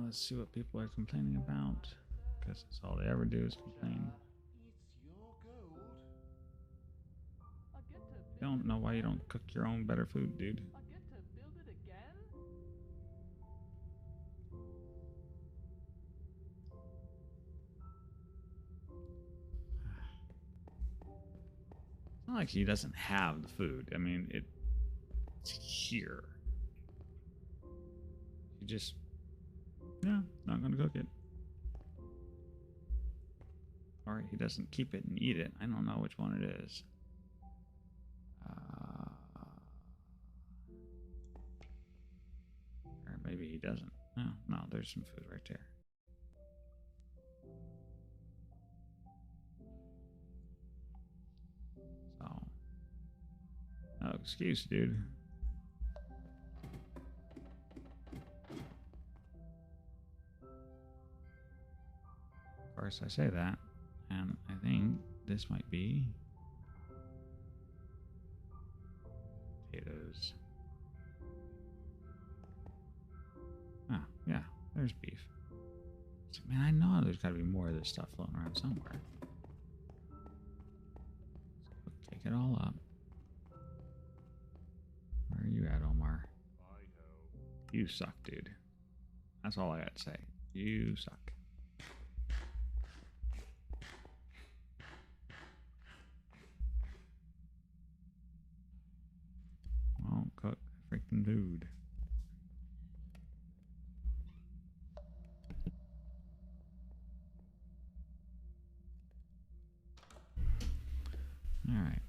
Let's see what people are complaining about. Because that's all they ever do is complain. It's your gold. I don't know why you don't cook your own better food, dude. I get to build it again? It's not like he doesn't have the food. I mean, it's here. He just, yeah, not gonna cook it. Or he doesn't keep it and eat it. I don't know which one it is. Or maybe he doesn't. No, no, there's some food right there. So, no excuse, dude. Of course, I say that, and I think this might be potatoes. Ah, yeah, there's beef. So, man, I know there's got to be more of this stuff floating around somewhere. Let's take it all up. Where are you at, Omar? You suck, dude. That's all I got to say. You suck. Won't cook freaking food. Alright.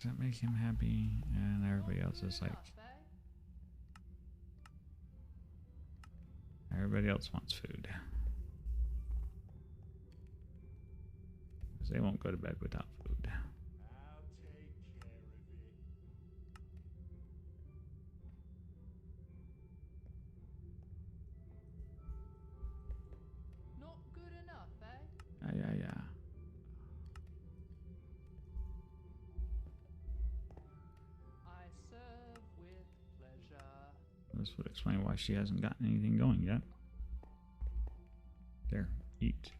Does that make him happy? And everybody else is like... Everybody else wants food. Because they won't go to bed without food. I'll take care of it. Not good enough, eh? Yeah. I serve with pleasure. This would explain why she hasn't gotten anything going yet. There, eat.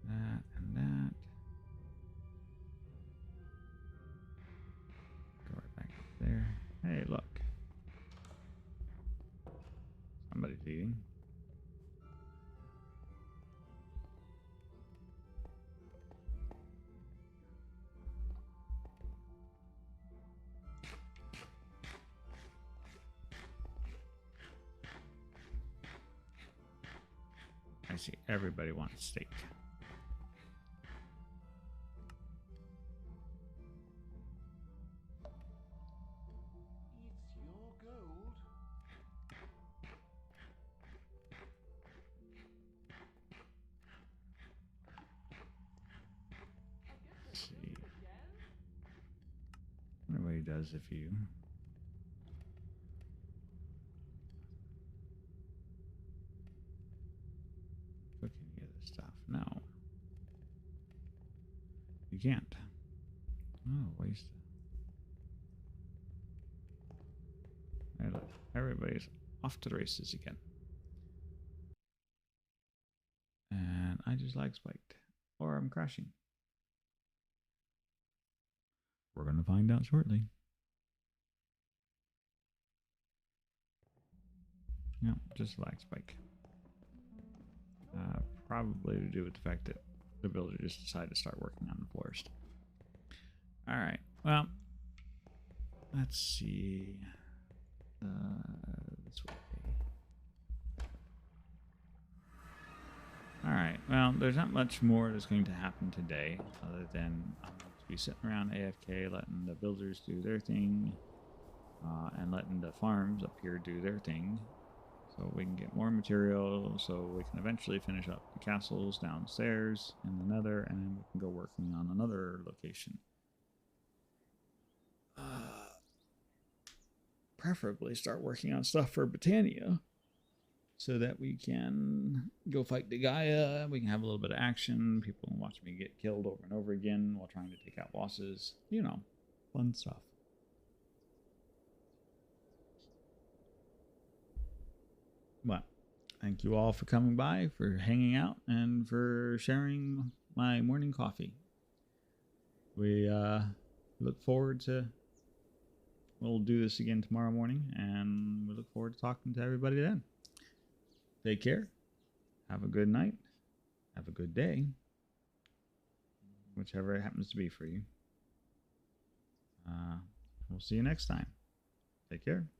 That and that. Go right back up there. Hey, look. Somebody's eating. I see everybody wants steak. It's your gold. Let's see. I wonder what he does if you... cook any of this stuff. No. You can't. Oh, waste. Hey, look. Everybody's off to the races again. And I just lag spiked. Or I'm crashing. We're going to find out shortly. Yeah, just lag spike. Probably to do with the fact that the builder just decided to start working on the forest. All right. Well, let's see. This way. All right. Well, there's not much more that's going to happen today, other than I'm going to be sitting around AFK, letting the builders do their thing, and letting the farms up here do their thing, so we can get more material, so we can eventually finish up the castles downstairs in the Nether, and then we can go working on another location. Preferably start working on stuff for Britannia, so that we can go fight the Gaia. We can have a little bit of action. People can watch me get killed over and over again while trying to take out bosses. You know, fun stuff. But thank you all for coming by, for hanging out, and for sharing my morning coffee. We look forward to... We'll do this again tomorrow morning, and we look forward to talking to everybody then. Take care. Have a good night. Have a good day. Whichever it happens to be for you. We'll see you next time. Take care.